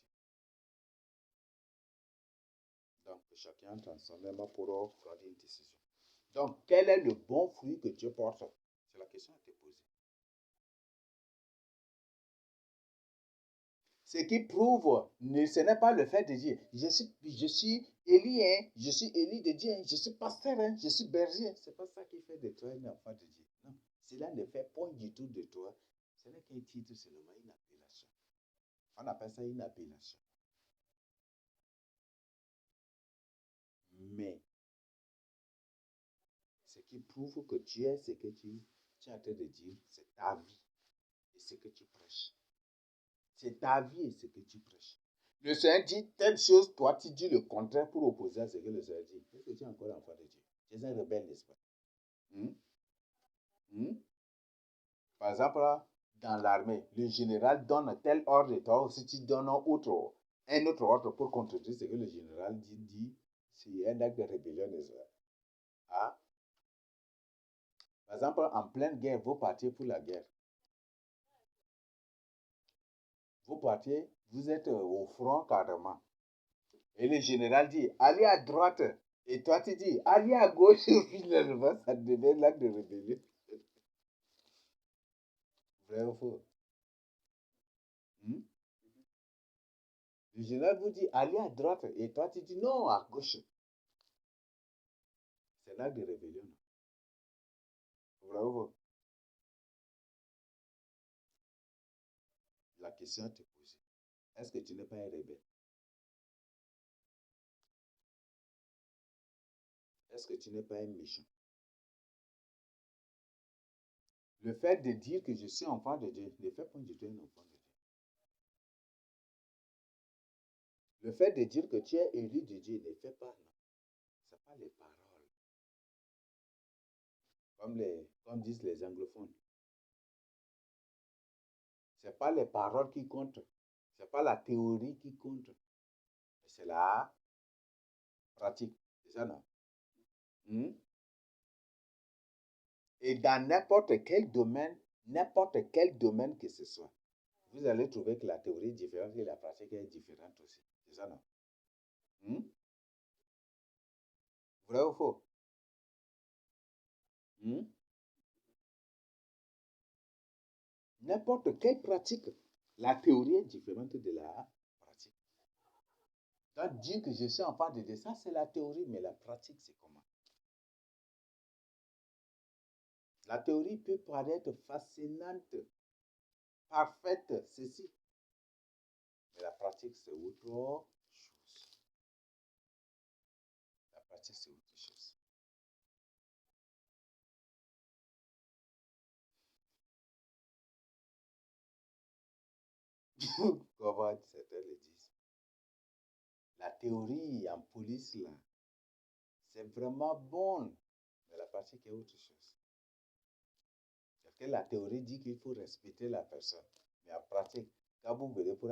Donc, chacun entre ensemble pour prendre une décision. Donc, quel est le bon fruit que Dieu porte? C'est la question à te poser. Ce qui prouve, ce n'est pas le fait de dire, je suis Élie, hein, je suis Élie de Dieu, hein, je suis pasteur, hein, je suis berger. C'est pas ça qui fait de toi un enfant de Dieu. Non, cela ne fait point du tout de toi. Ce n'est qu'un titre seulement, une appellation. On appelle ça une appellation. Mais ce qui prouve que tu es ce que tu es en train de dire, c'est ta vie et ce que tu prêches. C'est ta vie et ce que tu prêches. Le Seigneur dit telle chose, toi tu dis le contraire pour opposer à ce que le Seigneur dit. Est-ce que tu es encore enfant de Dieu? Tu es un rebelle, n'est-ce pas? Hmm? Hmm? Par exemple, là, dans l'armée, le général donne tel ordre et toi aussi tu donnes un autre ordre pour contredire ce que le général dit. C'est un acte de rébellion, n'est-ce pas? Ah? Par exemple, en pleine guerre, vous partiez pour la guerre. Vous partiez, vous êtes au front carrément. Et le général dit, allez à droite. Et toi, tu dis, allez à gauche. Finalement, ça devient l'acte de rébellion. Vrai ou faux? Hmm? Le général vous dit, allez à droite. Et toi, tu dis, non, à gauche. C'est l'acte de rébellion. Vrai ou faux? La question te pose. Est-ce que tu n'es pas un rebelle? Est-ce que tu n'es pas un méchant? Le fait de dire que je suis enfant de Dieu ne fait pas du tout un enfant de Dieu. Le fait de dire que tu es élu de Dieu ne fait pas, non. Ce n'est pas les paroles. Comme disent les anglophones. Ce n'est pas les paroles qui comptent. Ce n'est pas la théorie qui compte. C'est la pratique. C'est ça, non? Hmm? Et dans n'importe quel domaine que ce soit, vous allez trouver que la théorie est différente et la pratique est différente aussi. C'est ça, non? Hmm? Vrai ou faux? Hmm? N'importe quelle pratique, la théorie est différente de la pratique. Donc, dire que je suis enfant de Dieu, ça c'est la théorie, mais la pratique c'est comment? La théorie peut paraître fascinante, parfaite, ceci, mais la pratique c'est autre chose. La pratique c'est autre chose. Comment certains le disent. La théorie en police, là, c'est vraiment bon, mais la pratique est autre chose. Parce que la théorie dit qu'il faut respecter la personne, mais en pratique, quand vous venez pour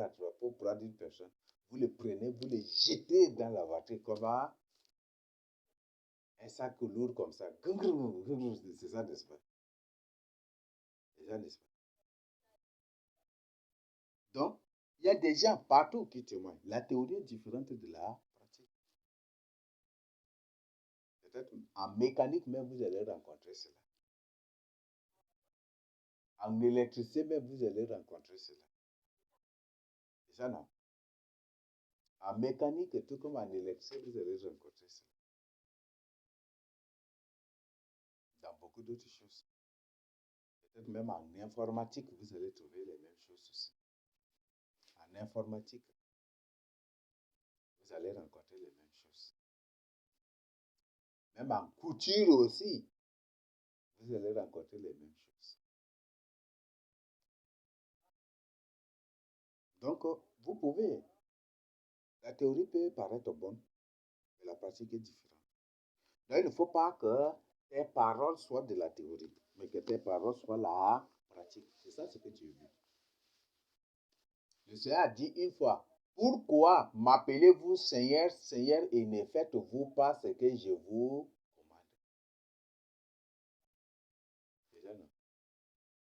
prendre une personne, vous le prenez, vous le jetez dans la voiture comme un sac lourd comme ça. C'est ça, n'est-ce pas? C'est ça, n'est-ce pas? Donc, il y a des gens partout qui témoignent. La théorie est différente de la pratique. Peut-être en mécanique même, vous allez rencontrer cela. En électricité même, vous allez rencontrer cela. C'est ça, non? En mécanique, tout comme en électricité, vous allez rencontrer cela. Dans beaucoup d'autres choses. Peut-être même en informatique, vous allez trouver les mêmes choses aussi. En informatique, vous allez rencontrer les mêmes choses. Même en couture aussi, vous allez rencontrer les mêmes choses. Donc, vous pouvez, la théorie peut paraître bonne, mais la pratique est différente. Donc, il ne faut pas que tes paroles soient de la théorie, mais que tes paroles soient la pratique. C'est ça ce que tu veux. Le Seigneur a dit une fois, pourquoi m'appelez-vous Seigneur, Seigneur, et ne faites-vous pas ce que je vous commande? Déjà non.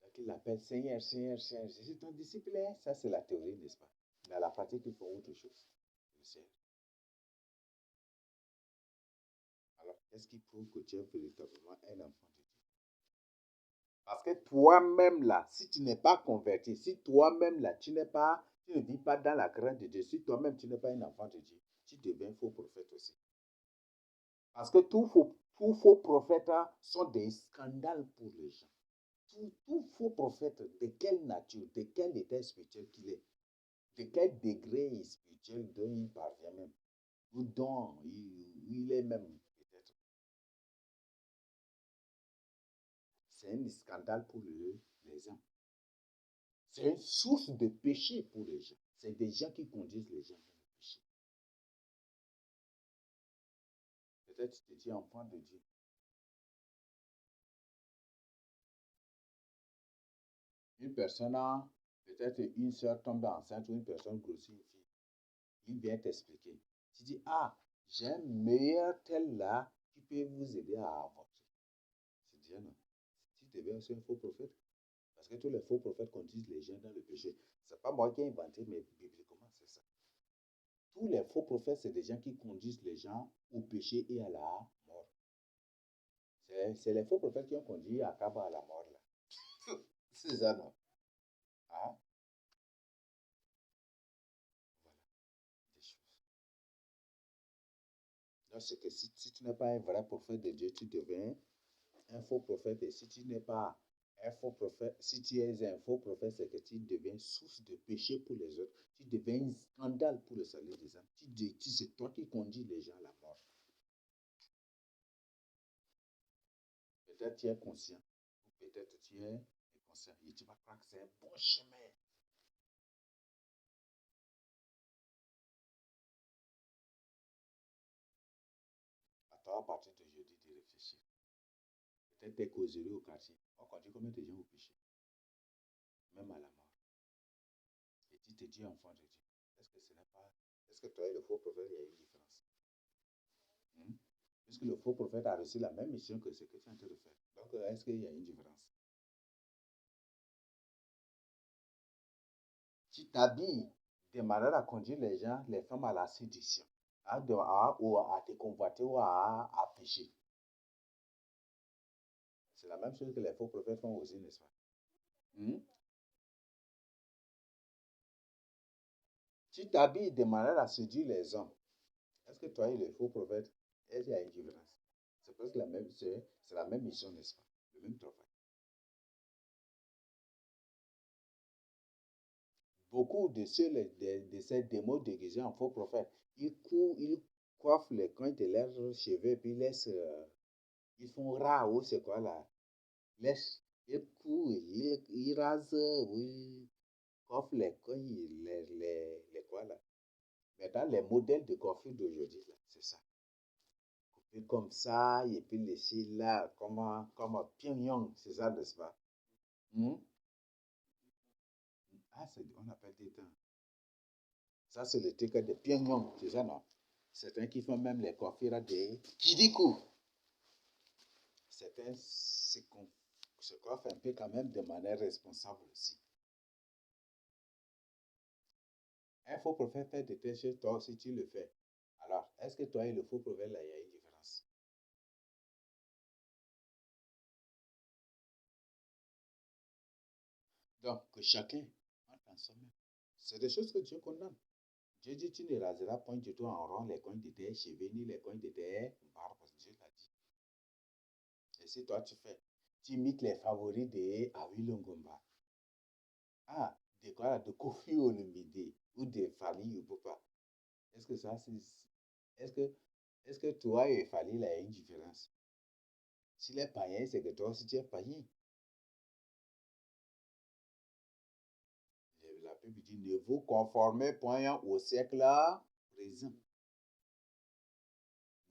Donc il l'appelle Seigneur, Seigneur, Seigneur. Je suis ton disciple. Ça, c'est la théorie, n'est-ce pas? Mais à la pratique, il faut autre chose. Le Seigneur. Alors, Qu'est-ce qui prouve que tu es véritablement un enfant de Dieu? Parce que toi-même là, si tu n'es pas converti, si toi-même là, tu ne vis pas dans la crainte de Dieu, si toi-même tu n'es pas un enfant de Dieu, tu deviens faux prophète aussi. Parce que tout faux prophète sont des scandales pour les gens. Tout faux prophète, de quelle nature, de quel état spirituel qu'il est, de quel degré spirituel dont il parvient même, ou dont il est même peut-être. C'est un scandale pour les gens. C'est une source de péché pour les gens. C'est des gens qui conduisent les gens vers le péché. Peut-être tu te dis enfant de Dieu. Une personne a, peut-être une soeur tombe enceinte ou une personne grossit une fille. Il vient t'expliquer. Tu dis, ah, j'ai un meilleur tel là qui peut vous aider à avorter. Tu dis, ah non, tu deviens aussi un faux prophète. Parce que tous les faux prophètes conduisent les gens dans le péché. Ce n'est pas moi qui ai inventé, mais bibliquement, c'est ça. Tous les faux prophètes, c'est des gens qui conduisent les gens au péché et à la mort. C'est les faux prophètes qui ont conduit Akab à la mort, là. C'est ça, non? Hein? Voilà, des choses. Donc, c'est que si tu n'es pas un vrai prophète de Dieu, tu deviens un faux prophète. Et si tu n'es pas un faux prophète, si tu es un faux prophète, c'est que tu deviens source de péché pour les autres. Tu deviens un scandale pour le salut des âmes. C'est toi qui conduis les gens à la mort. Peut-être tu es conscient, ou peut-être tu es inconscient. Et tu vas croire que c'est un bon chemin. À toi, à partir de jeudi, de réfléchir. Peut-être tes causeries au quartier. On conduit combien de gens au péché, même à la mort. Et tu te dis enfant de Dieu. Est-ce que ce n'est pas. Est-ce que toi et le faux prophète, il y a une différence? Hmm? Puisque le faux prophète a reçu la même mission que ce que tu es en train de faire. Donc, est-ce qu'il y a une différence? Tu t'habilles de manière à conduire les gens, les femmes à la séduction, ou à te convoiter ou à pécher. C'est la même chose que les faux prophètes font aussi, n'est-ce pas? Hmm? Tu t'habilles de manière à séduire les hommes. Est-ce que toi et les faux prophètes, est-ce qu'il y a une différence? C'est presque c'est la même mission, n'est-ce pas? Le même travail. Beaucoup de ces démos déguisés en faux prophètes, ils coiffent les coins de leurs cheveux, puis ils font ras ou c'est quoi là? Ils courent, ils rasent, ils coiffent les coins, les quoi là? Mais dans les modèles de coiffure d'aujourd'hui, là, c'est ça. Couper comme ça, et puis laisser là, comme un Pyongyang, c'est ça, n'est-ce pas? Hmm? Ah, on appelle des temps. Ça, c'est le truc de Pyongyang, c'est ça, non? Certains qui font même les coiffures des Kidikou. Certains se coiffent un peu quand même de manière responsable aussi. Un faux prophète fait de telles choses, toi aussi tu le fais. Alors, est-ce que toi et le faux prophète, là, il y a une différence? Donc, que chacun entre en soi-même. C'est des choses que Dieu condamne. Dieu dit, tu ne raseras point du tout en rond les coins de tes cheveux ni les coins de tes barbes. Dieu t'a dit. Et si toi tu fais, tu imites les favoris de Awi Longomba. Ah, de quoi là, de Kofi Olumide ou de Fali Yobupa. Est-ce que ça, c'est. Est-ce que, est-ce que toi et Fali, là, il y a une différence? S'il est païen, c'est que toi aussi tu es païen. La Bible dit, ne vous conformez point au siècle présent.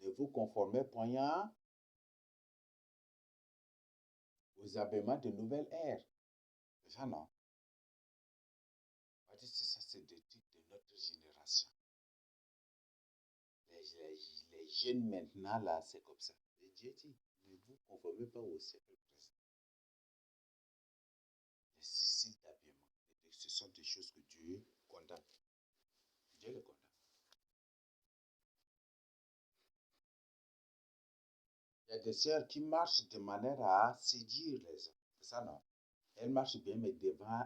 Ne vous conformez point aux habillements de nouvelle ère. C'est ça, non? On dit, c'est ça, c'est des trucs de notre génération. Les jeunes maintenant, là, c'est comme ça. Et Dieu dit, ne vous conformez pas au siècle présent. Les soucis d'habillement, ce sont des choses que Dieu condamne. Dieu le condamne. a des sœurs qui marchent de manière à séduire les hommes. C'est ça, non? Elles marchent bien, mais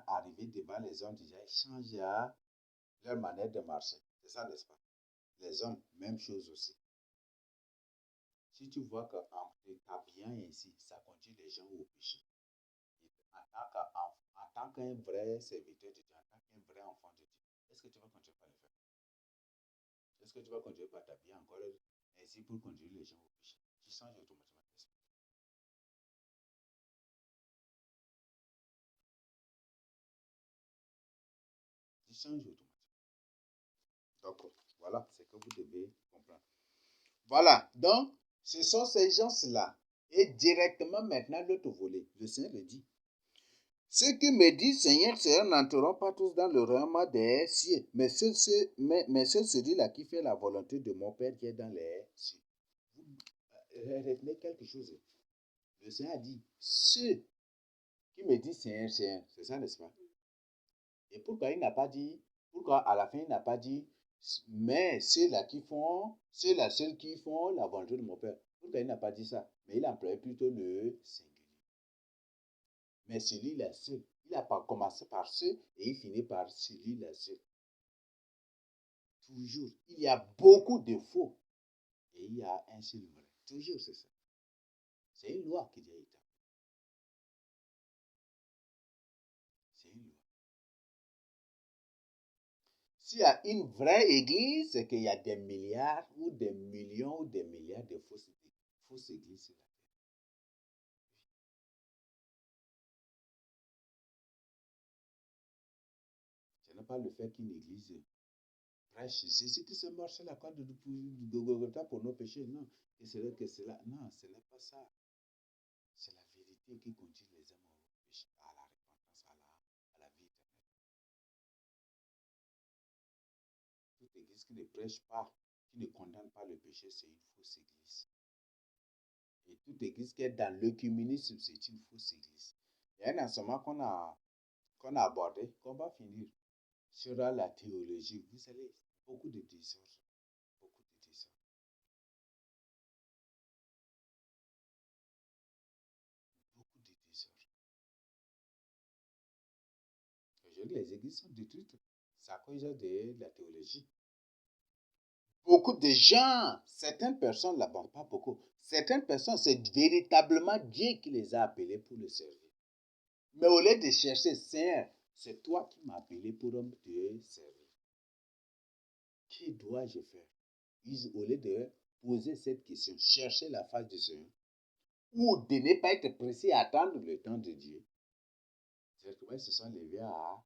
arriver devant les hommes, déjà, elles changent leur manière de marcher. C'est ça, n'est-ce pas? Les hommes, même chose aussi. Si tu vois qu'en t'habillant ainsi, ça conduit les gens au péché. En tant qu'un vrai serviteur de Dieu, en tant qu'un vrai enfant de Dieu, est-ce que tu vas continuer par le faire? Est-ce que tu vas continuer par t'habiller encore ainsi pour conduire les gens au péché? Tu changes automatiquement. Tu changes automatiquement. Donc, voilà, c'est que vous devez comprendre. Voilà, donc, ce sont ces gens-là. Et directement maintenant, l'autre volet, le Seigneur le dit. Ceux qui me disent Seigneur, Seigneur n'entreront pas tous dans le royaume des cieux, mais seul celui-là qui fait la volonté de mon Père qui est dans les cieux. Retenez quelque chose. Le Seigneur a dit, ceux qui me disent Seigneur, Seigneur, c'est ça, n'est-ce pas? Et pourquoi il n'a pas dit, pourquoi à la fin il n'a pas dit, mais ceux-là seuls qui font la volonté de mon Père. Pourquoi il n'a pas dit ça? Mais il a employé plutôt le singulier. Mais celui-là seul. Il a pas commencé par ceux et il finit par celui-là seul. Toujours. Il y a beaucoup de faux et il y a un seul vrai. Toujours, c'est ça. C'est une loi qui dit établie. C'est une loi. S'il y a une vraie église, c'est qu'il y a des milliards ou des millions ou des milliards de fausses églises sur la terre. Ce n'est pas le fait qu'une église prêche Jésus qui se mort sur la croix de Golgotha pour nos péchés. Non. Et c'est vrai que cela. Non, ce n'est pas ça. C'est la vérité qui conduit les hommes au péché, à la repentance, à la vie éternelle. Toute église qui ne prêche pas, qui ne condamne pas le péché, c'est une fausse église. Et toute église qui est dans l'œcuménisme, c'est une fausse église. Il y a un enseignement qu'on a abordé, qu'on va finir sur la théologie. Vous savez, beaucoup de désordre. Beaucoup de désordre. Beaucoup de désordre. Aujourd'hui, les églises sont détruites. C'est à cause de la théologie. Beaucoup de gens, certaines personnes là-bas, pas beaucoup, certaines personnes, c'est véritablement Dieu qui les a appelés pour le servir. Mais au lieu de chercher, Seigneur, c'est toi qui m'as appelé pour te servir. Que dois-je faire? Au lieu de poser cette question, chercher la face du Seigneur, ou de ne pas être pressé à attendre le temps de Dieu, directement, se sont livrés à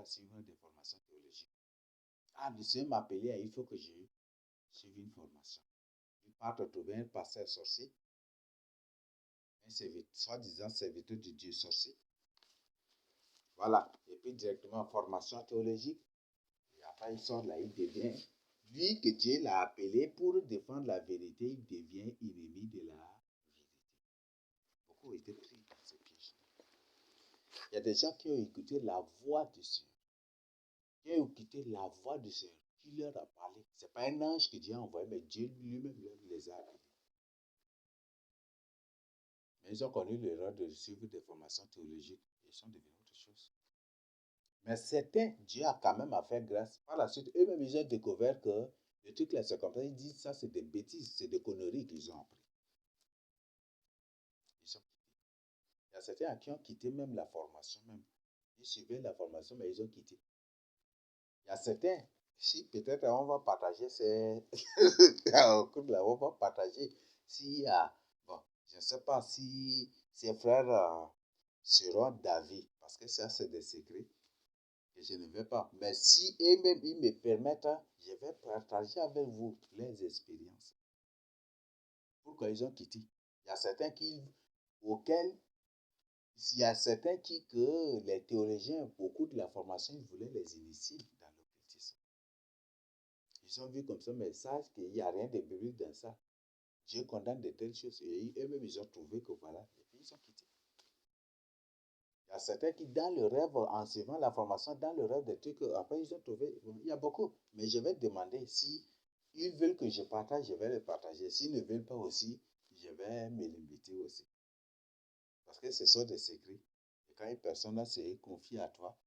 suivre des formations théologiques. Ah, le Seigneur m'a appelé, il faut que je suive une formation. Ils partent trouver un pasteur sorcier, un soi-disant serviteur de Dieu sorcier. Voilà. Et puis directement formation théologique. Et après, il sort là, il devient, lui que Dieu l'a appelé pour défendre la vérité, il devient ennemi de la vérité. Beaucoup ont été pris dans ce piège. Il y a des gens qui ont écouté la voix du Seigneur. Qui ont écouté la voix du Seigneur. Qui leur a parlé. Ce n'est pas un ange que Dieu a envoyé, mais Dieu lui-même les a appelés. Mais ils ont connu l'erreur de suivre des formations théologiques. Ils sont devenus autre chose. Mais certains, Dieu a quand même fait grâce. Par la suite, eux-mêmes, ils ont découvert que le truc là, c'est comme ça. Ils disent ça, c'est des bêtises, c'est des conneries qu'ils ont appris. Ils ont quitté. Il y a certains qui ont quitté même la formation même. Ils suivaient la formation, mais ils ont quitté. Il y a certains, si peut-être on va partager ces... on va partager s'il y a... Bon, je ne sais pas si ces frères seront d'avis, parce que ça, c'est des secrets. Et je ne vais pas. Mais si eux-mêmes, ils me permettent, je vais partager avec vous les expériences. Pourquoi ils ont quitté? Il y a certains il y a certains que les théologiens, beaucoup de la formation, ils voulaient les initier dans l'occultisme. Ils ont vu comme ça, mais sachent qu'il n'y a rien de biblique dans ça. Dieu condamne de telles choses. Et eux-mêmes, ils ont trouvé que voilà, et puis ils ont quitté. Il y a certains qui, dans le rêve, en suivant la formation, dans le rêve des trucs, après ils ont trouvé, il y a beaucoup. Mais je vais demander si ils veulent que je partage, je vais le partager. S'ils ne veulent pas aussi, je vais me limiter aussi. Parce que ce sont des secrets. Et quand une personne se confie à toi,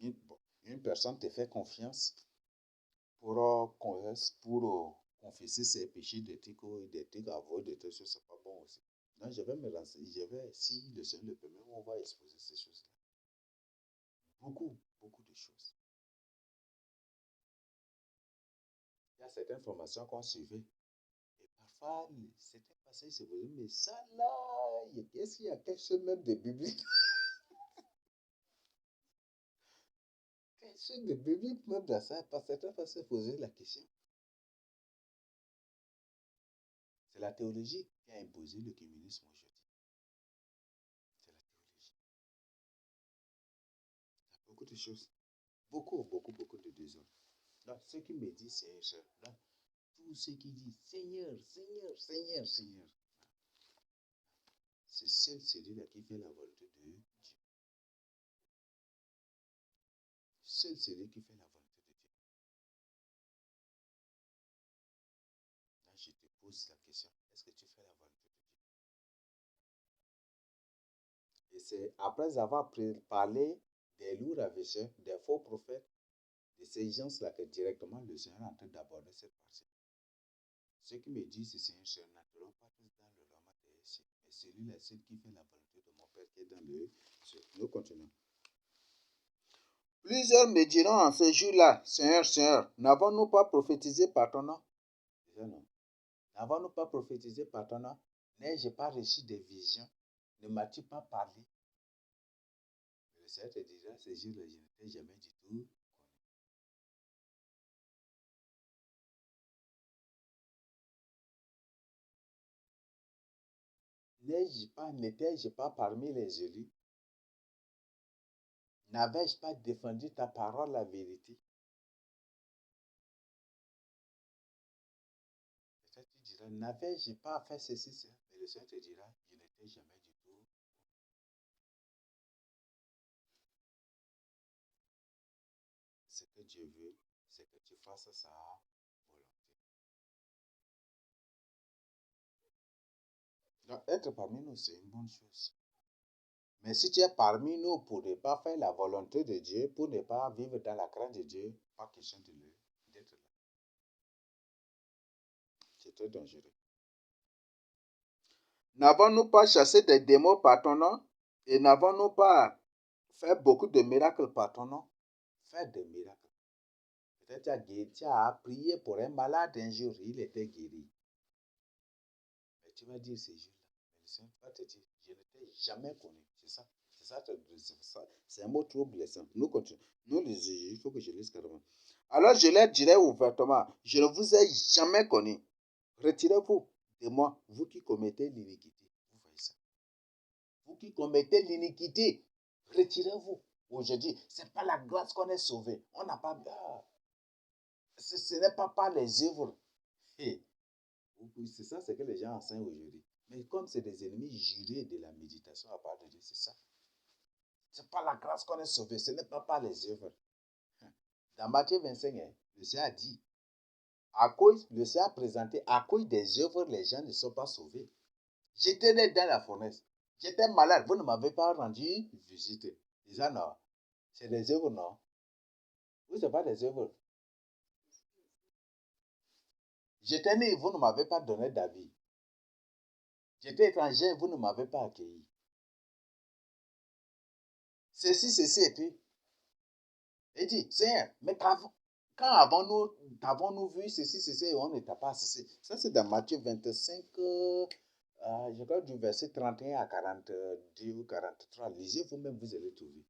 une personne te fait confiance pour confesser ses péchés d'éthique ou d'éthique à vous, des trucs, c'est pas bon aussi. Donc, je vais me renseigner, si le Seigneur le permet, on va exposer ces choses-là. Beaucoup, beaucoup de choses. Il y a certaines formations qu'on suivait. Et parfois, certains passages se disaient, mais ça là, est-ce qu'il y a quelque chose même de biblique? Quelque chose de biblique même dans ça, parce que certains passages se posaient la question. C'est la théologie qui a imposé le communisme aujourd'hui. C'est la théologie. Il y a beaucoup de choses. Beaucoup, beaucoup, beaucoup de désordre. Donc, ce qui me dit, c'est là, tout ce qui dit Seigneur, Seigneur, Seigneur, Seigneur, c'est celui-là qui fait la volonté de Dieu. Seul celui qui fait la volonté de Dieu. Là, je te pose la question, est-ce que tu fais la volonté de Dieu? Et c'est après avoir parlé des lourds ravisseurs, des faux prophètes, de ces gens-là que directement le Seigneur est en train d'aborder cette partie. Ce qui me dit, c'est Seigneur, je n'entreront pas tous dans le roman des cieux, mais celui-là, celui qui fait la volonté de mon Père qui est dans le ciel. Nous continuons. Plusieurs me diront en ce jour-là, Seigneur, Seigneur, n'avons-nous pas prophétisé par ton nom? Non. N'avons-nous pas prophétisé par ton nom? N'ai-je pas reçu des visions? Ne m'as-tu pas parlé? Le Seigneur te dira, ce jour-là, je ne t'ai jamais du tout connu. N'étais-je pas parmi les élus? N'avais-je pas défendu ta parole, la vérité? Le Seigneur te dira, n'avais-je pas fait ceci, ça? Mais le Seigneur te dira, je ne t'ai jamais du tout. Ce que Dieu veut, c'est que tu fasses sa volonté. Donc, être parmi nous, c'est une bonne chose. Mais si tu es parmi nous pour ne pas faire la volonté de Dieu, pour ne pas vivre dans la crainte de Dieu, pas question d'être là. C'est très dangereux. N'avons-nous pas chassé des démons par ton nom? Et n'avons-nous pas fait beaucoup de miracles par ton nom? Faire des miracles. Peut-être tu as prié pour un malade un jour, il était guéri. Mais tu vas dire ces jours-là, mais le Seigneur va te dire, je ne t'ai jamais connu. C'est ça. C'est un mot trop blessant. Nous continuons. Il faut que je lise carrément. Alors je leur dirai ouvertement, je ne vous ai jamais connu. Retirez-vous de moi, vous qui commettez l'iniquité. Vous voyez ça? Vous qui commettez l'iniquité, retirez-vous. Aujourd'hui, ce n'est pas la grâce qu'on est sauvé. On n'a pas. Ce n'est pas par les œuvres. Hey, c'est ça, c'est que les gens enseignent aujourd'hui. Mais comme c'est des ennemis jurés de la méditation à part de Dieu, c'est ça. Ce n'est pas la grâce qu'on est sauvé, ce n'est pas par les œuvres. Dans Matthieu 25, le Seigneur a dit, le Seigneur a présenté, à cause des œuvres, les gens ne sont pas sauvés. J'étais né dans la fournaise. J'étais malade, vous ne m'avez pas rendu visite. Ils disent, non, c'est des œuvres, non. Oui, ce n'est pas des œuvres. J'étais né, vous ne m'avez pas donné d'avis. J'étais étranger, vous ne m'avez pas accueilli. Ceci, et puis, il dit, Seigneur, mais quand avons-nous vu ceci, et on ne t'a pas ceci? Ça, c'est dans Matthieu 25, je crois du verset 31 à 42 ou 43. Lisez vous-même, vous allez trouver.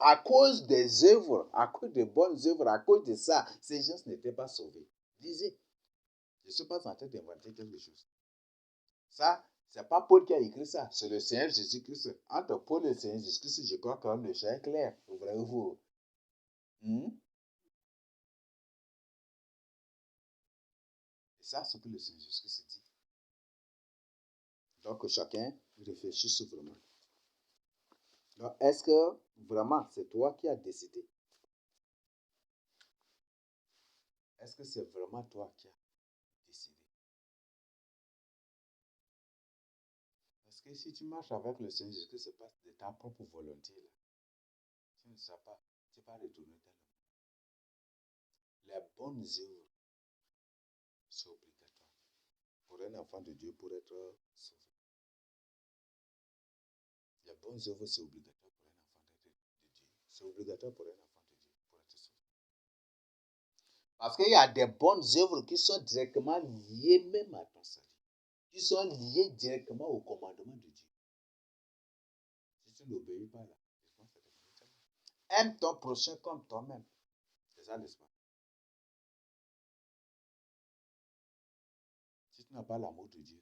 À cause des œuvres, à cause des bonnes œuvres, à cause de ça, ces gens n'étaient pas sauvés. Lisez. Je ne suis pas en train d'inventer quelque chose. Ça, c'est pas Paul qui a écrit ça, c'est le Seigneur Jésus-Christ. Entre Paul et le Seigneur Jésus-Christ, je crois que le champ est clair. Ouvrez-vous. Et ça, c'est ce que le Seigneur Jésus-Christ dit. Donc, chacun réfléchisse vraiment. Donc, est-ce que vraiment c'est toi qui as décidé? Est-ce que c'est vraiment toi qui as décidé? que si tu marches avec le Seigneur Jésus, que c'est pas de ta propre volonté, là, tu ne sais pas, tu vas retourner dans le monde. Les bonnes œuvres, c'est obligatoire pour un enfant de Dieu pour être sauvé. Les bonnes œuvres, c'est obligatoire pour un enfant de Dieu. C'est obligatoire pour un enfant de Dieu pour être sauvé. Parce qu'il y a des bonnes œuvres qui sont directement liées même à ton salut, qui sont liées directement au commandement de Dieu. Si tu n'obéis pas là, aime ton prochain comme toi-même. C'est ça, n'est-ce pas? Si tu n'as pas l'amour de Dieu,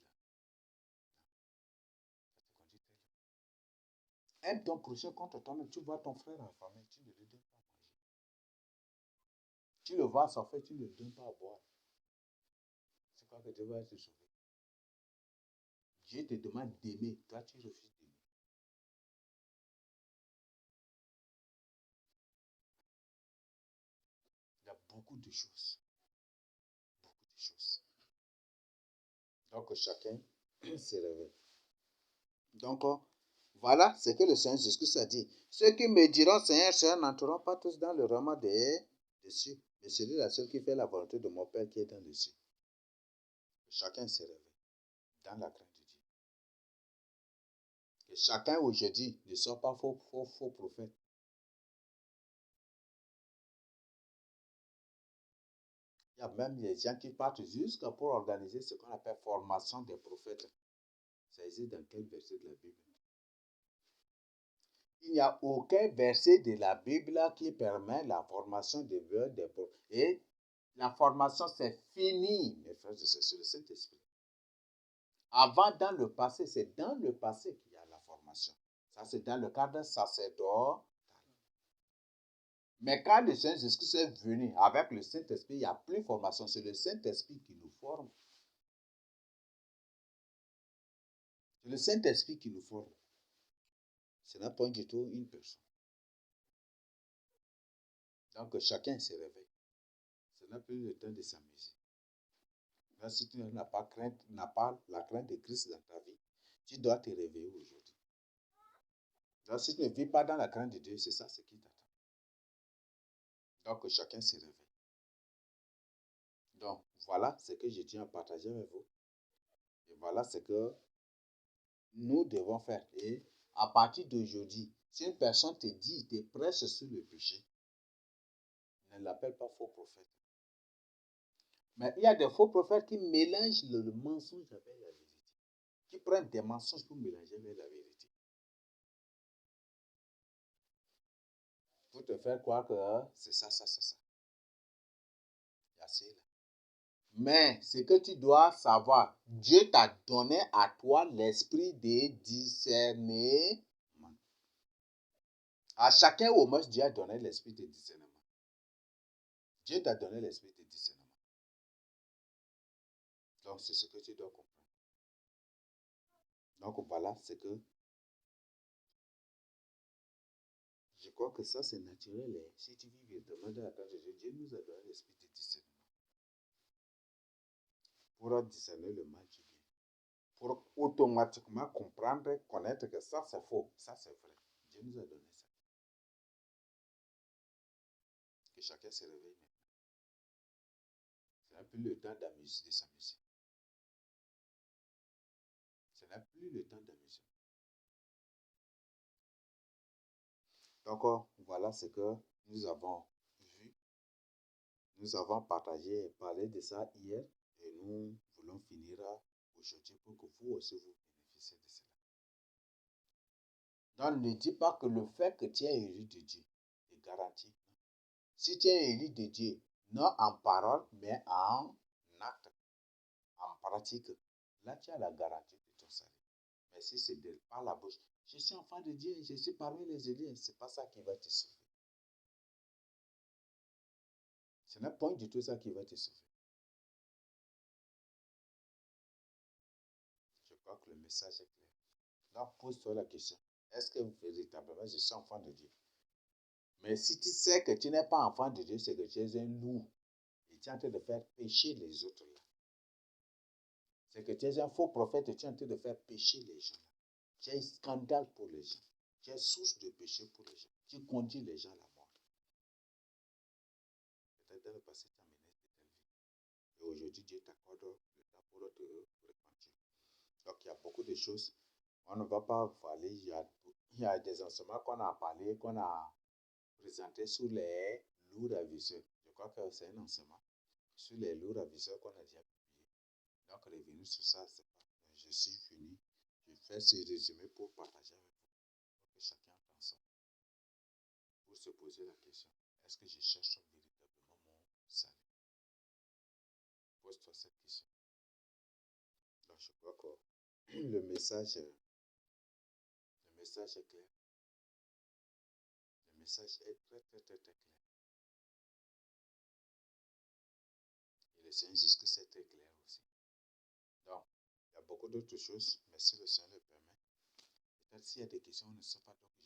là, aime ton prochain contre toi-même. Tu vois ton frère affamé, tu ne lui donnes pas à manger. Tu le vois s'enfermer, tu ne lui donnes pas à boire. C'est quoi que Dieu va te sauver? Dieu te demande d'aimer, toi tu refuses d'aimer. Il y a beaucoup de choses. Beaucoup de choses. Donc chacun se réveille. Donc voilà ce que le Seigneur Jésus a dit. Ceux qui me diront Seigneur, Seigneur n'entreront pas tous dans le royaume des cieux, mais celui-là seul qui fait la volonté de mon Père qui est dans les cieux. Chacun se réveille dans la crainte de Dieu. Et chacun aujourd'hui ne soit pas faux prophète. Il y a même les gens qui partent jusqu'à pour organiser ce qu'on appelle formation des prophètes. Ça existe dans quel verset de la Bible? Il n'y a aucun verset de la Bible qui permet la formation des prophètes. Et la formation, c'est fini, mes frères et sœurs, sur le Saint-Esprit. Avant, dans le passé, c'est dans le passé qu'il y a la formation. Ça, c'est dans le cadre sacerdotal. Mais quand le Seigneur Jésus est venu avec le Saint-Esprit, il n'y a plus de formation. C'est le Saint-Esprit qui nous forme. C'est le Saint-Esprit qui nous forme. Ce n'est pas du tout une personne. Donc, chacun se réveille. Ce n'est plus le temps de s'amuser. Là, si tu n'as pas la crainte de Christ dans ta vie, tu dois te réveiller aujourd'hui. Donc, si tu ne vis pas dans la crainte de Dieu, c'est ça ce qui t'attend. Donc, chacun se réveille. Donc, voilà ce que je tiens à partager avec vous. Et voilà ce que nous devons faire. Et à partir d'aujourd'hui, si une personne te dit, te presse sur le péché, ne l'appelle pas faux prophète. Mais il y a des faux prophètes qui mélangent le mensonge avec la vérité. Qui prennent des mensonges pour mélanger avec la vérité. Pour te faire croire que c'est ça. Il y a cela. Mais ce que tu dois savoir, Dieu t'a donné à toi l'esprit de discernement. À chacun au moins, Dieu a donné l'esprit de discernement. Dieu t'a donné l'esprit de discernement. Donc, c'est ce que tu dois comprendre. Donc, voilà, c'est que je crois que ça, c'est naturel. Hein. Si tu vis véritablement dans la grâce de Dieu, Dieu nous a donné l'esprit de discernement. Pour discerner le mal du bien. Pour automatiquement comprendre, connaître que ça, c'est faux, ça, c'est vrai. Dieu nous a donné ça. Que chacun se réveille maintenant. Ce n'est plus le temps de s'amuser. Ce n'est plus le temps d'amuser. Donc, voilà ce que nous avons vu. Nous avons partagé et parlé de ça hier. Et nous voulons finir aujourd'hui pour que vous aussi vous bénéficiez de cela. Donc, ne dis pas que le fait que tu es élu de Dieu est garanti. Si tu es élu de Dieu, non en parole, mais en acte, en pratique, là tu as la garantie de ton salut. Mais si c'est par la bouche, je suis enfant de Dieu, je suis parmi les élus, ce n'est pas ça qui va te sauver. Ce n'est pas du tout ça qui va te sauver. Je crois que le message est clair. Donc, pose-toi la question. Est-ce que véritablement je suis enfant de Dieu? Mais si tu sais que tu n'es pas enfant de Dieu, c'est que tu es un loup. Et tu es en train de faire pécher les autres là. C'est que tu es un faux prophète et tu es en train de faire pécher les gens. Tu es un scandale pour les gens. Tu es source de péché pour les gens. Tu conduis les gens à la mort. Peut-être dans le passé, tu as mené de telle vie. Et aujourd'hui, Dieu t'accorde le temps pour te repentir. Donc, il y a beaucoup de choses. On ne va pas aller. Il y a des enseignements qu'on a parlé, qu'on a présenté sur les lourds ravisseurs. Je crois que c'est un enseignement sur les lourds ravisseurs qu'on a déjà publié. Donc, revenir sur ça, c'est pas. Je suis fini. Je fais ce résumé pour partager avec vous, pour que chacun entende ça. Pour se poser la question, est-ce que je cherche véritablement mon salut? Pose-toi cette question. Donc, je crois que le message est clair. Le message est très, très, très, très clair. Et le Seigneur dit que c'est très clair aussi. Donc, il y a beaucoup d'autres choses, mais si le Seigneur le permet, peut-être s'il y a des questions, on ne sait pas, donc